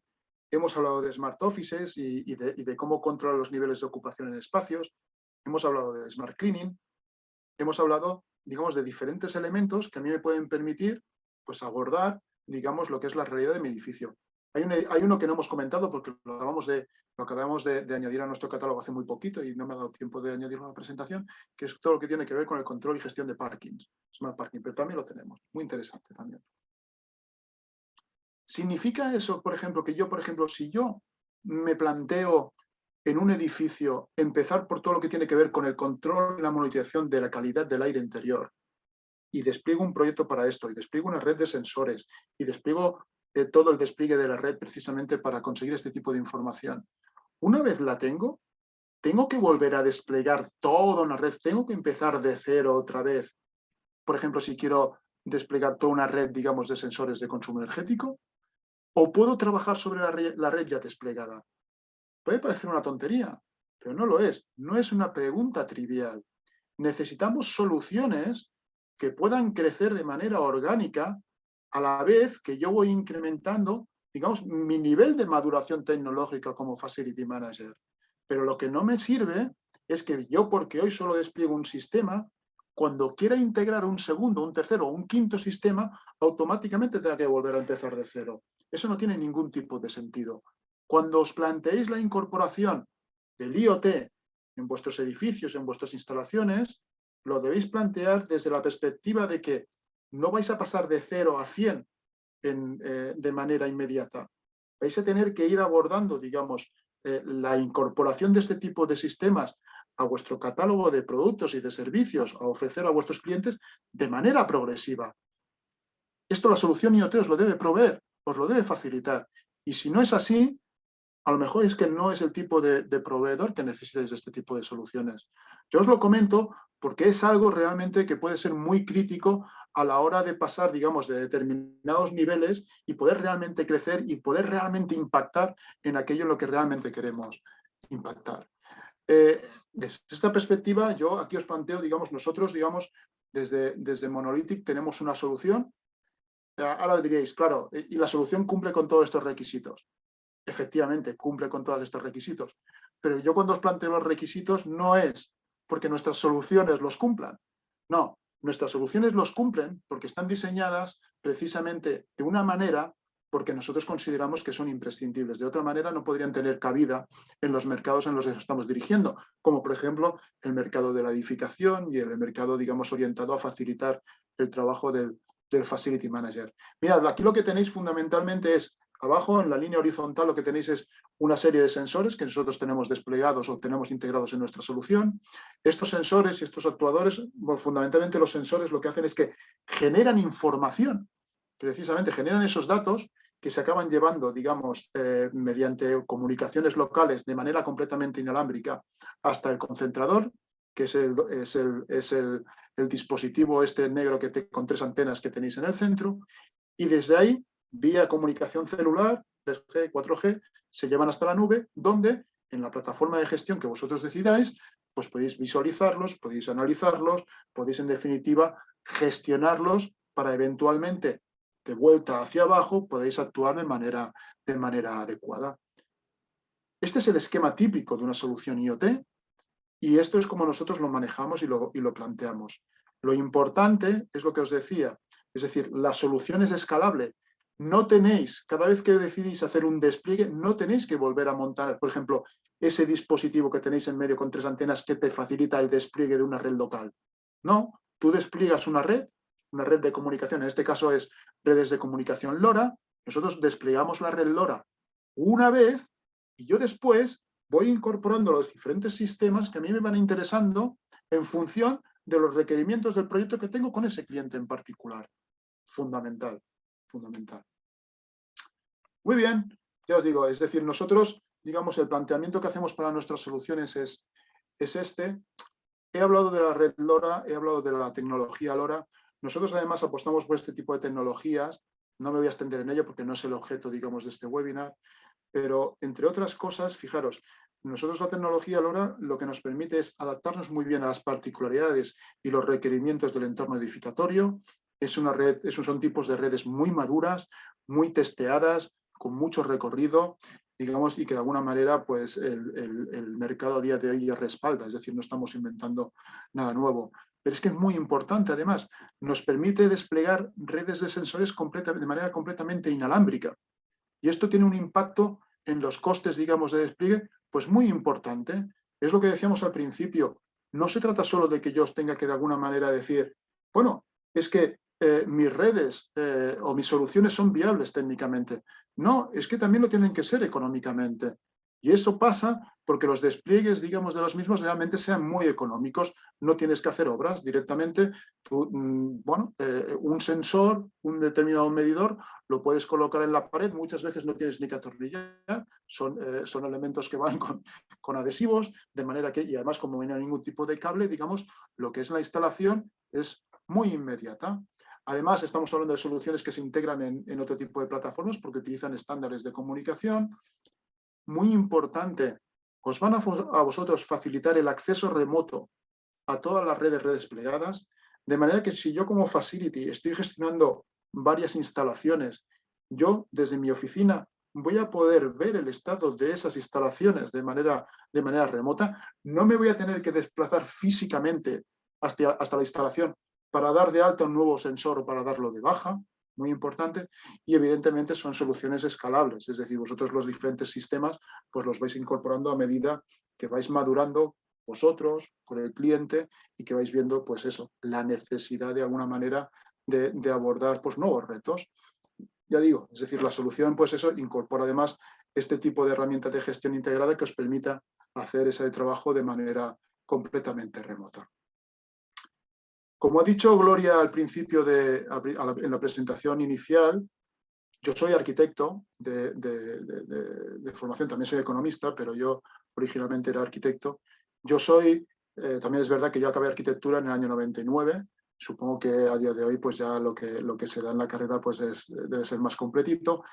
hemos hablado de Smart Offices y de cómo controlar los niveles de ocupación en espacios, hemos hablado de Smart Cleaning, hemos hablado, digamos, de diferentes elementos que a mí me pueden permitir, pues, abordar, digamos, lo que es la realidad de mi edificio. Hay uno que no hemos comentado porque lo acabamos de añadir a nuestro catálogo hace muy poquito y no me ha dado tiempo de añadirlo a la presentación, que es todo lo que tiene que ver con el control y gestión de parkings, Smart Parking, pero también lo tenemos, muy interesante también. ¿Significa eso, por ejemplo, que yo, por ejemplo, si yo me planteo en un edificio empezar por todo lo que tiene que ver con el control y la monitorización de la calidad del aire interior y despliego un proyecto para esto y despliego una red de sensores y despliego todo el despliegue de la red precisamente para conseguir este tipo de información? Una vez la tengo que volver a desplegar toda una red, tengo que empezar de cero otra vez. Por ejemplo, si quiero desplegar toda una red, digamos, de sensores de consumo energético, ¿o puedo trabajar sobre la red ya desplegada? Puede parecer una tontería, pero no lo es. No es una pregunta trivial. Necesitamos soluciones que puedan crecer de manera orgánica a la vez que yo voy incrementando, digamos, mi nivel de maduración tecnológica como Facility Manager. Pero lo que no me sirve es que yo, porque hoy solo despliego un sistema, cuando quiera integrar un segundo, un tercero o un quinto sistema, automáticamente tenga que volver a empezar de cero. Eso no tiene ningún tipo de sentido. Cuando os planteéis la incorporación del IoT en vuestros edificios, en vuestras instalaciones, lo debéis plantear desde la perspectiva de que no vais a pasar de 0 a 100 de manera inmediata. Vais a tener que ir abordando, digamos, la incorporación de este tipo de sistemas a vuestro catálogo de productos y de servicios a ofrecer a vuestros clientes de manera progresiva. Esto la solución IoT os lo debe proveer, os lo debe facilitar. Y si no es así, a lo mejor es que no es el tipo de proveedor que necesitáis de este tipo de soluciones. Yo os lo comento porque es algo realmente que puede ser muy crítico a la hora de pasar, digamos, de determinados niveles y poder realmente crecer y poder realmente impactar en aquello en lo que realmente queremos impactar. Desde esta perspectiva, yo aquí os planteo, digamos, nosotros, digamos, desde Monolithic tenemos una solución. Ahora diríais, claro, y la solución cumple con todos estos requisitos. Efectivamente, cumple con todos estos requisitos. Pero yo cuando os planteo los requisitos no es porque nuestras soluciones los cumplan. No, nuestras soluciones los cumplen porque están diseñadas precisamente de una manera porque nosotros consideramos que son imprescindibles. De otra manera no podrían tener cabida en los mercados en los que nos estamos dirigiendo, como por ejemplo el mercado de la edificación y el mercado, digamos, orientado a facilitar el trabajo del Facility Manager. Mirad, aquí lo que tenéis fundamentalmente es abajo, en la línea horizontal, lo que tenéis es una serie de sensores que nosotros tenemos desplegados o tenemos integrados en nuestra solución. Estos sensores y estos actuadores, bueno, fundamentalmente los sensores lo que hacen es que generan información, precisamente generan esos datos que se acaban llevando, digamos, mediante comunicaciones locales de manera completamente inalámbrica hasta el concentrador, que es el dispositivo este negro con 3 antenas que tenéis en el centro, y desde ahí vía comunicación celular, 3G, 4G, se llevan hasta la nube, donde en la plataforma de gestión que vosotros decidáis, pues podéis visualizarlos, podéis analizarlos, podéis en definitiva gestionarlos para eventualmente de vuelta hacia abajo podéis actuar de manera adecuada. Este es el esquema típico de una solución IoT y esto es como nosotros lo manejamos y lo planteamos. Lo importante es lo que os decía, es decir, la solución es escalable. No tenéis, cada vez que decidís hacer un despliegue, no tenéis que volver a montar, por ejemplo, ese dispositivo que tenéis en medio con 3 antenas que te facilita el despliegue de una red local. No, tú despliegas una red de comunicación, en este caso es redes de comunicación LoRa, nosotros desplegamos la red LoRa una vez y yo después voy incorporando los diferentes sistemas que a mí me van interesando en función de los requerimientos del proyecto que tengo con ese cliente en particular. Fundamental, fundamental. Muy bien, ya os digo, es decir, nosotros, digamos, el planteamiento que hacemos para nuestras soluciones es este. He hablado de la red LoRa, he hablado de la tecnología LoRa. Nosotros además apostamos por este tipo de tecnologías. No me voy a extender en ello porque no es el objeto, digamos, de este webinar. Pero, entre otras cosas, fijaros, nosotros la tecnología LoRa lo que nos permite es adaptarnos muy bien a las particularidades y los requerimientos del entorno edificatorio. Es una red, esos son tipos de redes muy maduras, muy testeadas, con mucho recorrido, digamos, y que de alguna manera pues el mercado a día de hoy ya respalda, es decir, no estamos inventando nada nuevo. Pero es que es muy importante, además, nos permite desplegar redes de sensores de manera completamente inalámbrica. Y esto tiene un impacto en los costes, digamos, de despliegue, pues muy importante. Es lo que decíamos al principio. No se trata solo de que yo os tenga que de alguna manera decir, bueno, es que mis redes o mis soluciones son viables técnicamente. No, es que también lo tienen que ser económicamente. Y eso pasa porque los despliegues, digamos, de los mismos realmente sean muy económicos. No tienes que hacer obras directamente. Tú, bueno, un sensor, un determinado medidor, lo puedes colocar en la pared. Muchas veces no tienes ni que atornillar. Son elementos que van con adhesivos, de manera que, y además como no hay ningún tipo de cable, digamos, lo que es la instalación es muy inmediata. Además, estamos hablando de soluciones que se integran en otro tipo de plataformas porque utilizan estándares de comunicación. Muy importante, os van a vosotros facilitar el acceso remoto a todas las redes desplegadas, de manera que si yo como facility estoy gestionando varias instalaciones, yo desde mi oficina voy a poder ver el estado de esas instalaciones de manera remota, no me voy a tener que desplazar físicamente hasta la instalación para dar de alta un nuevo sensor o para darlo de baja, muy importante, y evidentemente son soluciones escalables, es decir, vosotros los diferentes sistemas pues los vais incorporando a medida que vais madurando vosotros, con el cliente, y que vais viendo, pues eso, la necesidad de alguna manera de abordar pues, nuevos retos. Ya digo, es decir, la solución, pues eso, incorpora además este tipo de herramientas de gestión integrada que os permita hacer ese trabajo de manera completamente remota. Como ha dicho Gloria al principio en la presentación inicial, yo soy arquitecto de formación, también soy economista, pero yo originalmente era arquitecto. Yo soy, también es verdad que yo acabé arquitectura en el año 99, supongo que a día de hoy pues ya lo que se da en la carrera pues debe ser más completito,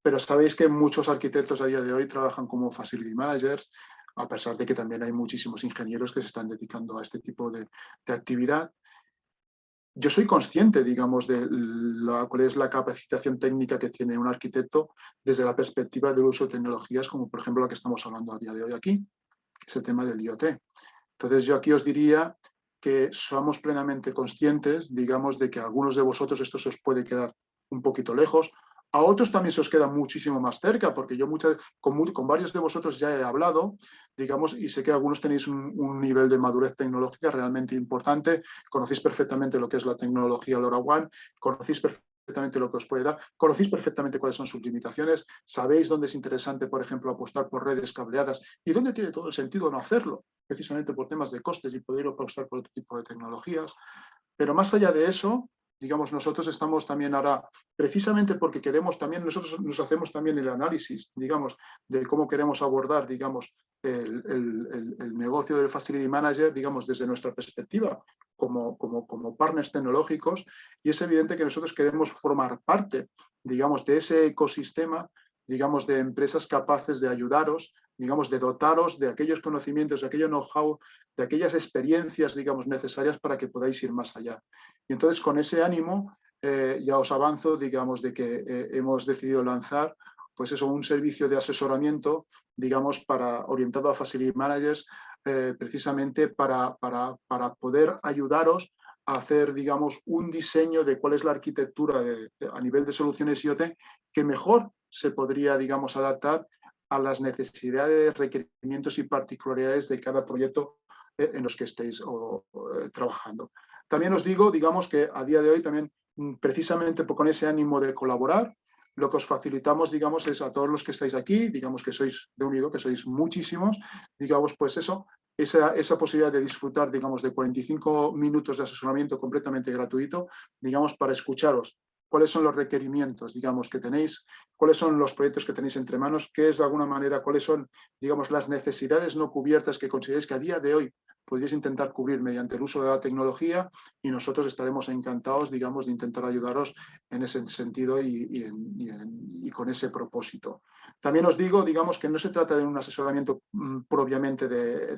pero sabéis que muchos arquitectos a día de hoy trabajan como facility managers, a pesar de que también hay muchísimos ingenieros que se están dedicando a este tipo de actividad. Yo soy consciente, digamos, de cuál es la capacitación técnica que tiene un arquitecto desde la perspectiva del uso de tecnologías como, por ejemplo, la que estamos hablando a día de hoy aquí, que es el tema del IoT. Entonces, yo aquí os diría que somos plenamente conscientes, digamos, de que a algunos de vosotros esto se os puede quedar un poquito lejos, a otros también se os queda muchísimo más cerca, porque yo con varios de vosotros ya he hablado, digamos, y sé que algunos tenéis un nivel de madurez tecnológica realmente importante, conocéis perfectamente lo que es la tecnología LoRaWAN, conocéis perfectamente lo que os puede dar, conocéis perfectamente cuáles son sus limitaciones, sabéis dónde es interesante, por ejemplo, apostar por redes cableadas y dónde tiene todo el sentido no hacerlo, precisamente por temas de costes y poder apostar por otro tipo de tecnologías. Pero más allá de eso, digamos, nosotros estamos también ahora, precisamente porque queremos también, nosotros nos hacemos también el análisis, digamos, de cómo queremos abordar, digamos, el negocio del Facility Manager, digamos, desde nuestra perspectiva, como partners tecnológicos, y es evidente que nosotros queremos formar parte, digamos, de ese ecosistema, digamos, de empresas capaces de ayudaros, digamos, de dotaros de aquellos conocimientos, de aquello know-how, de aquellas experiencias, digamos, necesarias para que podáis ir más allá. Y entonces, con ese ánimo, ya os avanzo, digamos, de que hemos decidido lanzar, pues eso, un servicio de asesoramiento, digamos, orientado a Facility Managers, precisamente para poder ayudaros a hacer, digamos, un diseño de cuál es la arquitectura a nivel de soluciones IoT que mejor se podría, digamos, adaptar a las necesidades, requerimientos y particularidades de cada proyecto en los que estéis trabajando. También os digo, digamos, que a día de hoy también, precisamente con ese ánimo de colaborar, lo que os facilitamos, digamos, es a todos los que estáis aquí, digamos que sois de unido, que sois muchísimos, digamos, pues eso, esa posibilidad de disfrutar, digamos, de 45 minutos de asesoramiento completamente gratuito, digamos, para escucharos cuáles son los requerimientos, digamos, que tenéis, cuáles son los proyectos que tenéis entre manos, qué es de alguna manera, cuáles son, digamos, las necesidades no cubiertas que consideréis que a día de hoy podríais intentar cubrir mediante el uso de la tecnología y nosotros estaremos encantados, digamos, de intentar ayudaros en ese sentido y con ese propósito. También os digo, digamos, que no se trata de un asesoramiento propiamente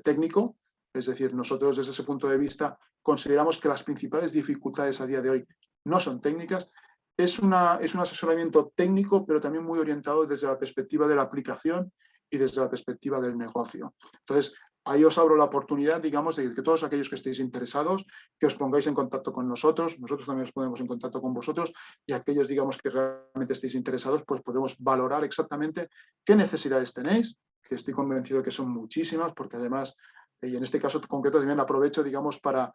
técnico, es decir, nosotros desde ese punto de vista consideramos que las principales dificultades a día de hoy no son técnicas. Es un asesoramiento técnico, pero también muy orientado desde la perspectiva de la aplicación y desde la perspectiva del negocio. Entonces, ahí os abro la oportunidad, digamos, de que todos aquellos que estéis interesados, que os pongáis en contacto con nosotros también os ponemos en contacto con vosotros, y aquellos, digamos, que realmente estéis interesados, pues podemos valorar exactamente qué necesidades tenéis, que estoy convencido que son muchísimas, porque además, y en este caso concreto también aprovecho, digamos, para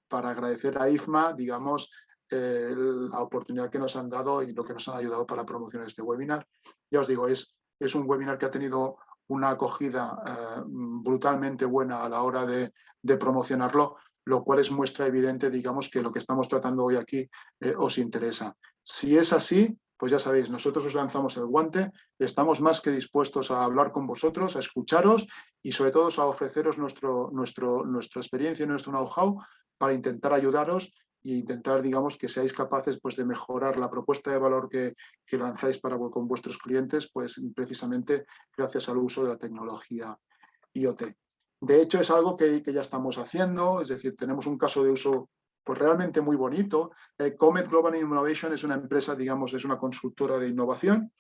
agradecer a IFMA, digamos, la oportunidad que nos han dado y lo que nos han ayudado para promocionar este webinar. Ya os digo, es un webinar que ha tenido una acogida brutalmente buena a la hora de promocionarlo, lo cual es muestra evidente, digamos, que lo que estamos tratando hoy aquí os interesa. Si es así, pues ya sabéis, nosotros os lanzamos el guante, estamos más que dispuestos a hablar con vosotros, a escucharos y sobre todo a ofreceros nuestra experiencia y nuestro know-how para intentar ayudaros e intentar, digamos, que seáis capaces pues, de mejorar la propuesta de valor que lanzáis con vuestros clientes, pues precisamente gracias al uso de la tecnología IoT. De hecho, es algo que ya estamos haciendo, es decir, tenemos un caso de uso pues realmente muy bonito. Comet Global Innovation es una empresa, digamos, es una consultora de innovación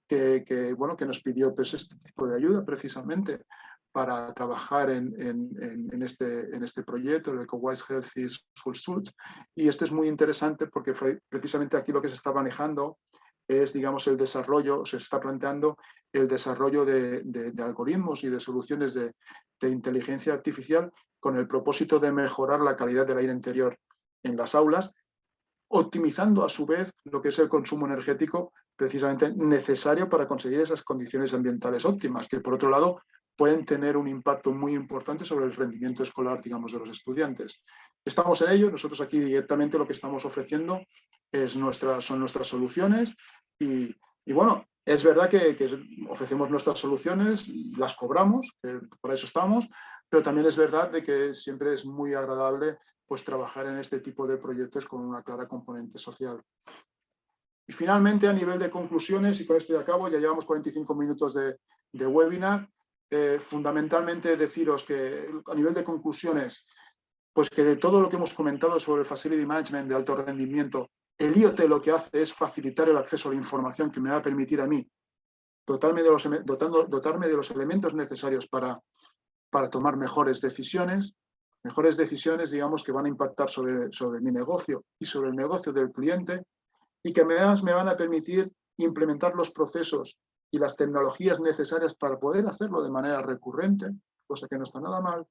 que nos pidió pues, este tipo de ayuda precisamente para trabajar en este proyecto, el EcoWise Healthy School Suite. Y esto es muy interesante porque precisamente aquí lo que se está manejando es, digamos, el desarrollo, se está planteando el desarrollo de algoritmos y de soluciones de inteligencia artificial con el propósito de mejorar la calidad del aire interior en las aulas, optimizando a su vez lo que es el consumo energético precisamente necesario para conseguir esas condiciones ambientales óptimas, que por otro lado pueden tener un impacto muy importante sobre el rendimiento escolar, digamos, de los estudiantes. Estamos en ello, nosotros aquí directamente lo que estamos ofreciendo son nuestras soluciones y bueno, es verdad que ofrecemos nuestras soluciones y las cobramos, que para eso estamos, pero también es verdad de que siempre es muy agradable pues trabajar en este tipo de proyectos con una clara componente social. Y finalmente, a nivel de conclusiones, y con esto ya acabo, ya llevamos 45 minutos de webinar, fundamentalmente deciros que a nivel de conclusiones, pues que de todo lo que hemos comentado sobre el Facility Management de alto rendimiento, el IoT lo que hace es facilitar el acceso a la información que me va a permitir a mí dotarme de los elementos necesarios para tomar mejores decisiones, digamos, que van a impactar sobre mi negocio y sobre el negocio del cliente y que además me van a permitir implementar los procesos y las tecnologías necesarias para poder hacerlo de manera recurrente, cosa que no está nada mal,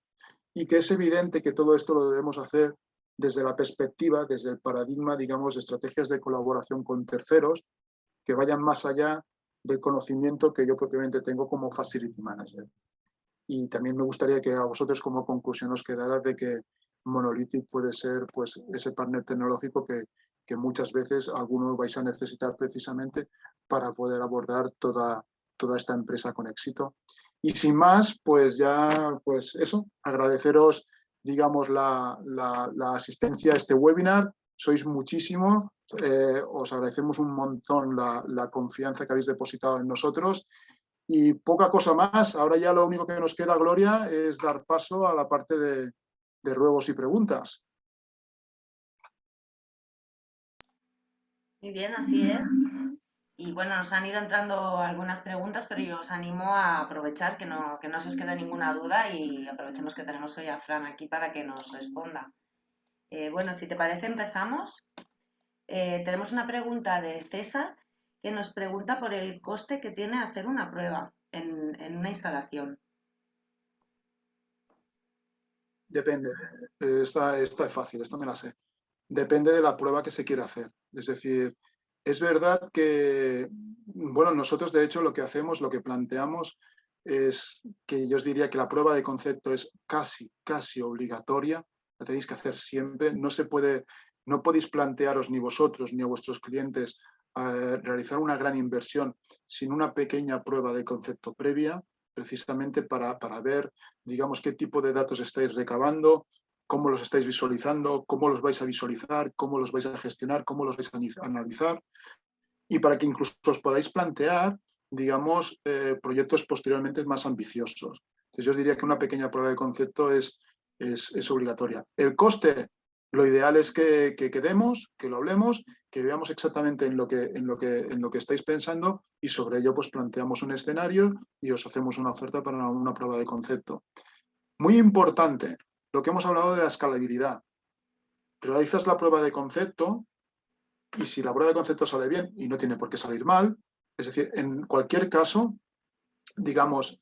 y que es evidente que todo esto lo debemos hacer desde la perspectiva, desde el paradigma, digamos, de estrategias de colaboración con terceros que vayan más allá del conocimiento que yo propiamente tengo como Facility Manager. Y también me gustaría que a vosotros como conclusión os quedara de que Monolithic puede ser pues, ese partner tecnológico que muchas veces algunos vais a necesitar precisamente para poder abordar toda esta empresa con éxito. Y sin más, pues ya, pues eso, agradeceros, digamos, la asistencia a este webinar. Sois muchísimos, os agradecemos un montón la confianza que habéis depositado en nosotros. Y poca cosa más. Ahora ya lo único que nos queda, Gloria, es dar paso a la parte de ruegos y preguntas. Muy bien, así es. Y bueno, nos han ido entrando algunas preguntas, pero yo os animo a aprovechar que no se os quede ninguna duda y aprovechemos que tenemos hoy a Fran aquí para que nos responda. Bueno, si te parece, empezamos. Tenemos una pregunta de César que nos pregunta por el coste que tiene hacer una prueba en una instalación. Depende. Esta es fácil, esta me la sé. Depende de la prueba que se quiera hacer. Es decir, es verdad que, bueno, nosotros de hecho lo que hacemos, lo que planteamos es que yo os diría que la prueba de concepto es casi obligatoria. La tenéis que hacer siempre. No podéis plantearos ni vosotros ni a vuestros clientes realizar una gran inversión sin una pequeña prueba de concepto previa. precisamente para ver, digamos, qué tipo de datos estáis recabando, cómo los estáis visualizando, cómo los vais a visualizar, cómo los vais a gestionar, cómo los vais a analizar, y para que incluso os podáis plantear, digamos, proyectos posteriormente más ambiciosos. Entonces yo os diría que una pequeña prueba de concepto es obligatoria. El coste, lo ideal es que quedemos, que lo hablemos, que veamos exactamente en lo que estáis pensando y sobre ello pues planteamos un escenario y os hacemos una oferta para una prueba de concepto. Muy importante, lo que hemos hablado de la escalabilidad. Realizas la prueba de concepto y si la prueba de concepto sale bien, y no tiene por qué salir mal, es decir, en cualquier caso, digamos,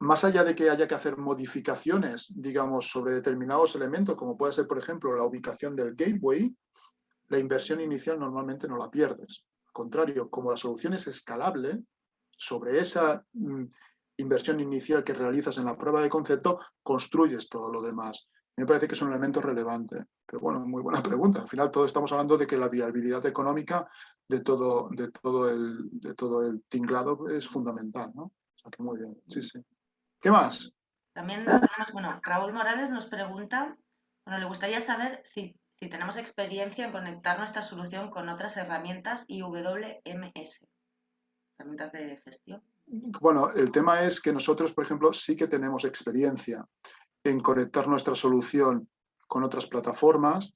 más allá de que haya que hacer modificaciones, digamos, sobre determinados elementos, como puede ser, por ejemplo, la ubicación del gateway, la inversión inicial normalmente no la pierdes. Al contrario, como la solución es escalable, sobre esa inversión inicial que realizas en la prueba de concepto, construyes todo lo demás. Me parece que es un elemento relevante. Pero bueno, muy buena pregunta. Al final, todos estamos hablando de que la viabilidad económica de todo el tinglado es fundamental, ¿no? O sea que muy bien, sí, sí. ¿Qué más? También tenemos, bueno, Raúl Morales nos pregunta, bueno, le gustaría saber si tenemos experiencia en conectar nuestra solución con otras herramientas IWMS, herramientas de gestión. Bueno, el tema es que nosotros, por ejemplo, sí que tenemos experiencia en conectar nuestra solución con otras plataformas.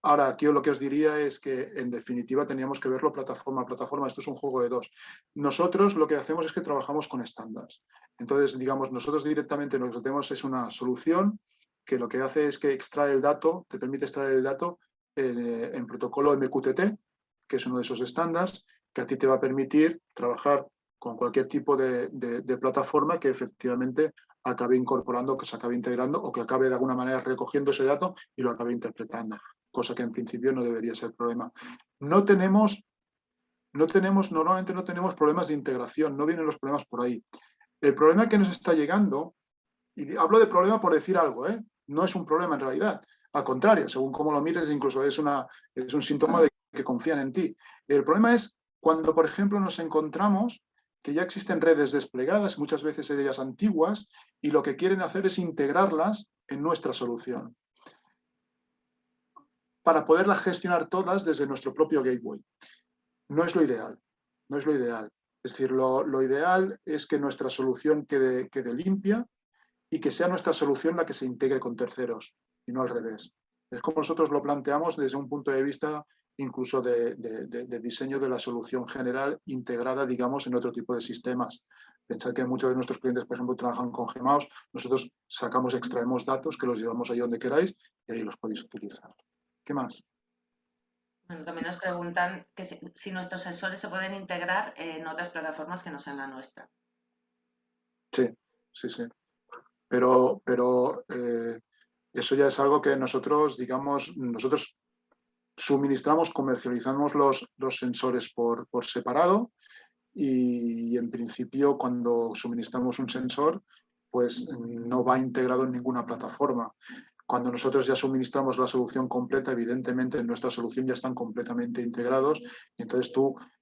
Ahora, aquí lo que os diría es que, en definitiva, teníamos que verlo plataforma a plataforma. Esto es un juego de dos. Nosotros lo que hacemos es que trabajamos con estándares. Entonces, digamos, nosotros directamente lo que tenemos es una solución que lo que hace es que extrae el dato, te permite extraer el dato en protocolo MQTT, que es uno de esos estándares, que a ti te va a permitir trabajar con cualquier tipo de plataforma que efectivamente acabe incorporando, que se acabe integrando o que acabe de alguna manera recogiendo ese dato y lo acabe interpretando, cosa que en principio no debería ser problema. Normalmente no tenemos problemas de integración, no vienen los problemas por ahí. El problema que nos está llegando, y hablo de problema por decir algo, no es un problema en realidad, al contrario, según cómo lo mires, incluso es un síntoma de que confían en ti. El problema es cuando, por ejemplo, nos encontramos que ya existen redes desplegadas, muchas veces ellas antiguas, y lo que quieren hacer es integrarlas en nuestra solución para poderlas gestionar todas desde nuestro propio gateway. No es lo ideal, no es lo ideal. Es decir, lo ideal es que nuestra solución quede limpia y que sea nuestra solución la que se integre con terceros y no al revés. Es como nosotros lo planteamos desde un punto de vista incluso de diseño de la solución general integrada, digamos, en otro tipo de sistemas. Pensad que muchos de nuestros clientes, por ejemplo, trabajan con Gmaos, nosotros extraemos datos que los llevamos ahí donde queráis y ahí los podéis utilizar. ¿Qué más? Bueno, también nos preguntan que si nuestros sensores se pueden integrar en otras plataformas que no sean la nuestra. Sí, sí, sí. Pero eso ya es algo que nosotros, digamos, nosotros suministramos, comercializamos los sensores por separado y en principio cuando suministramos un sensor pues no va integrado en ninguna plataforma. Cuando nosotros ya suministramos la solución completa, evidentemente en nuestra solución ya están completamente integrados. Y entonces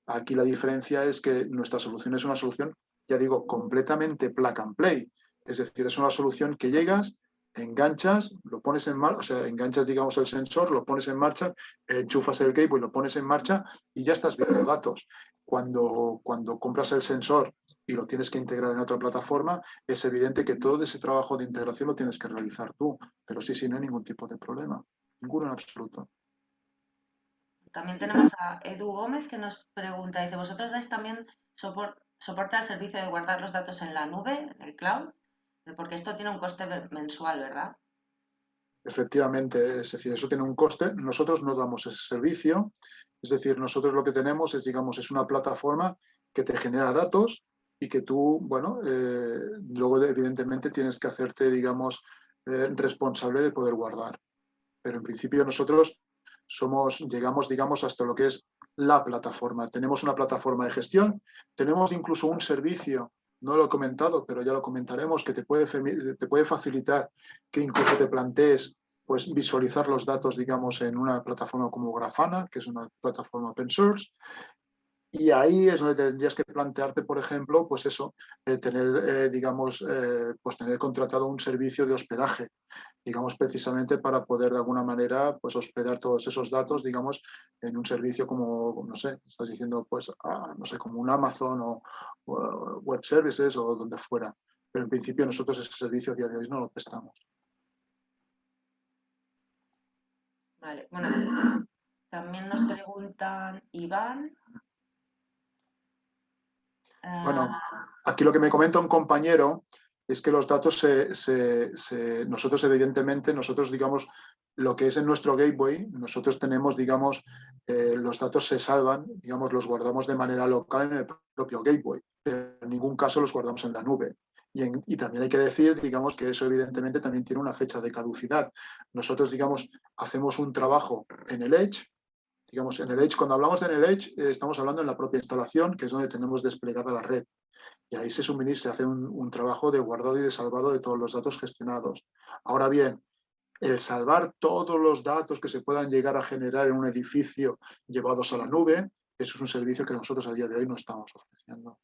aquí la diferencia es que nuestra solución es una solución, ya digo, completamente plug and play. Es decir, es una solución que llegas, enganchas, lo pones en marcha, o sea, enganchas, digamos, el sensor, lo pones en marcha, enchufas el gateway, lo pones en marcha y ya estás viendo datos. Cuando compras el sensor y lo tienes que integrar en otra plataforma, es evidente que todo ese trabajo de integración lo tienes que realizar tú. Pero sí, no hay ningún tipo de problema. Ninguno en absoluto. También tenemos a Edu Gómez que nos pregunta, dice, ¿vosotros dais también soporte al servicio de guardar los datos en la nube, en el cloud? Porque esto tiene un coste mensual, ¿verdad? Efectivamente, es decir, eso tiene un coste. Nosotros no damos ese servicio. Es decir, nosotros lo que tenemos es, digamos, es una plataforma que te genera datos y que tú, bueno, luego evidentemente tienes que hacerte, digamos, responsable de poder guardar. Pero en principio nosotros llegamos, digamos, hasta lo que es la plataforma. Tenemos una plataforma de gestión, tenemos incluso un servicio, no lo he comentado, pero ya lo comentaremos, que te puede facilitar que incluso te plantees pues, visualizar los datos, digamos, en una plataforma como Grafana, que es una plataforma open source. Y ahí es donde tendrías que plantearte, por ejemplo, pues eso, tener, digamos, pues tener contratado un servicio de hospedaje, digamos, precisamente para poder de alguna manera, pues hospedar todos esos datos, digamos, en un servicio como, no sé, estás diciendo, pues, no sé, como un Amazon o Web Services o donde fuera. Pero en principio nosotros ese servicio a día de hoy no lo prestamos. Vale, bueno, también nos preguntan Iván. Bueno, ah, aquí lo que me comenta un compañero es que los datos nosotros evidentemente, nosotros digamos, lo que es en nuestro gateway, nosotros tenemos, digamos, los datos se salvan, digamos, los guardamos de manera local en el propio gateway, pero en ningún caso los guardamos en la nube. Y también hay que decir, digamos, que eso evidentemente también tiene una fecha de caducidad. Nosotros, digamos, hacemos un trabajo en el Edge, digamos, en el Edge, cuando hablamos en el Edge, estamos hablando en la propia instalación, que es donde tenemos desplegada la red. Y ahí se hace un trabajo de guardado y de salvado de todos los datos gestionados. Ahora bien, el salvar todos los datos que se puedan llegar a generar en un edificio llevados a la nube, eso es un servicio que nosotros a día de hoy no estamos ofreciendo.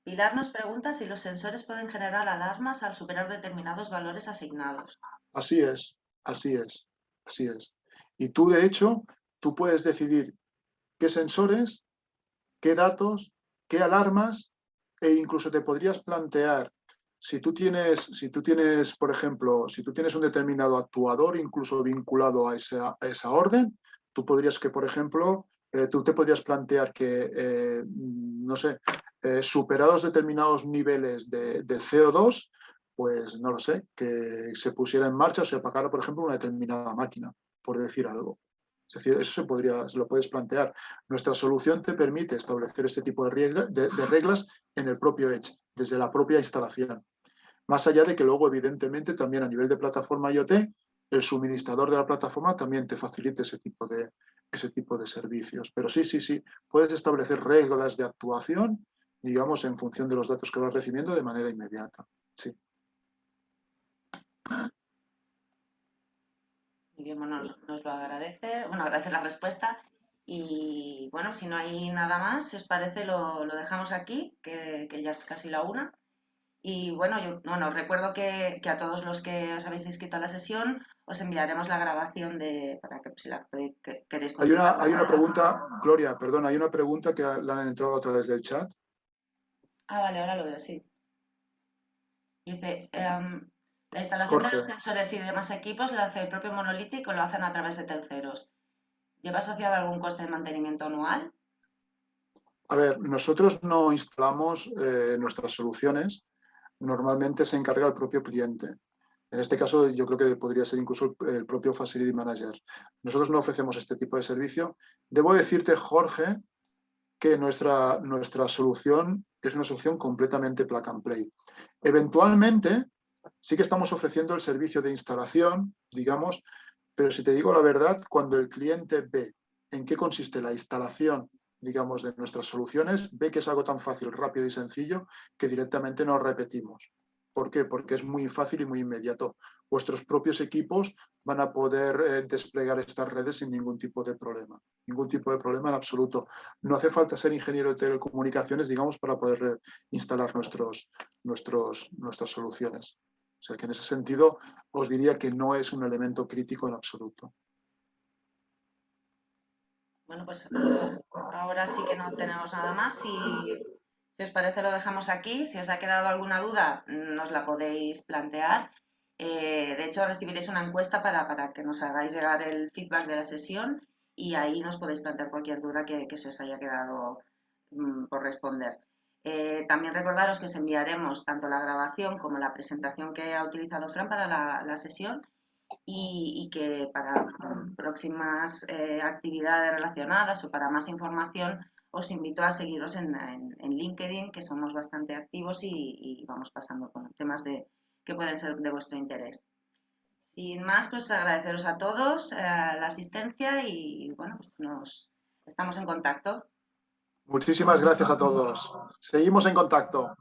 Pilar nos pregunta si los sensores pueden generar alarmas al superar determinados valores asignados. Así es, así es, así es. Y tú, de hecho, tú puedes decidir qué sensores, qué datos, qué alarmas, e incluso te podrías plantear, si tú tienes, por ejemplo, si tú tienes un determinado actuador incluso vinculado a esa orden, tú podrías que, por ejemplo, tú te podrías plantear que, no sé, superados determinados niveles de CO2, pues no lo sé, que se pusiera en marcha o se apagara, por ejemplo, una determinada máquina, por decir algo. Es decir, eso se lo puedes plantear. Nuestra solución te permite establecer este tipo de reglas en el propio Edge, desde la propia instalación. Más allá de que luego, evidentemente, también a nivel de plataforma IoT, el suministrador de la plataforma también te facilite ese tipo de servicios. Pero sí, sí, sí, puedes establecer reglas de actuación, digamos, en función de los datos que vas recibiendo de manera inmediata. Sí. Y bien, bueno, nos lo agradece, bueno, agradece la respuesta. Y bueno, si no hay nada más, si os parece, lo dejamos aquí, que ya es casi la una. Y bueno, yo bueno, recuerdo que a todos los que os habéis inscrito a la sesión os enviaremos la grabación para que si queréis consultar más Hay una tarde. pregunta, Gloria, perdón, hay una pregunta que la han entrado a través del chat. Ah, vale, ahora lo veo, sí. Dice, la instalación de Jorge, los sensores y demás equipos la hace el propio Monolithic o lo hacen a través de terceros. ¿Lleva asociado algún coste de mantenimiento anual? a ver, nosotros no instalamos nuestras soluciones, normalmente se encarga el propio cliente. En este caso, yo creo que podría ser incluso el propio Facility Manager. Nosotros no ofrecemos este tipo de servicio. Debo decirte, Jorge, que nuestra solución es una solución completamente plug and play. Eventualmente, sí que estamos ofreciendo el servicio de instalación, digamos, pero si te digo la verdad, cuando el cliente ve en qué consiste la instalación, digamos, de nuestras soluciones, ve que es algo tan fácil, rápido y sencillo que directamente no repetimos. ¿Por qué? Porque es muy fácil y muy inmediato. Vuestros propios equipos van a poder desplegar estas redes sin ningún tipo de problema. Ningún tipo de problema en absoluto. No hace falta ser ingeniero de telecomunicaciones, digamos, para poder instalar nuestras soluciones. O sea que en ese sentido os diría que no es un elemento crítico en absoluto. Bueno, pues ahora sí que no tenemos nada más. Si os parece, lo dejamos aquí. Si os ha quedado alguna duda, nos la podéis plantear. De hecho, recibiréis una encuesta para que nos hagáis llegar el feedback de la sesión y ahí nos podéis plantear cualquier duda que se os haya quedado por responder. También recordaros que os enviaremos tanto la grabación como la presentación que ha utilizado Fran para la sesión y que para próximas actividades relacionadas o para más información os invito a seguiros en LinkedIn, que somos bastante activos y vamos pasando con temas que pueden ser de vuestro interés. Sin más, pues agradeceros a todos la asistencia y bueno, pues nos estamos en contacto. Muchísimas gracias a todos. Seguimos en contacto.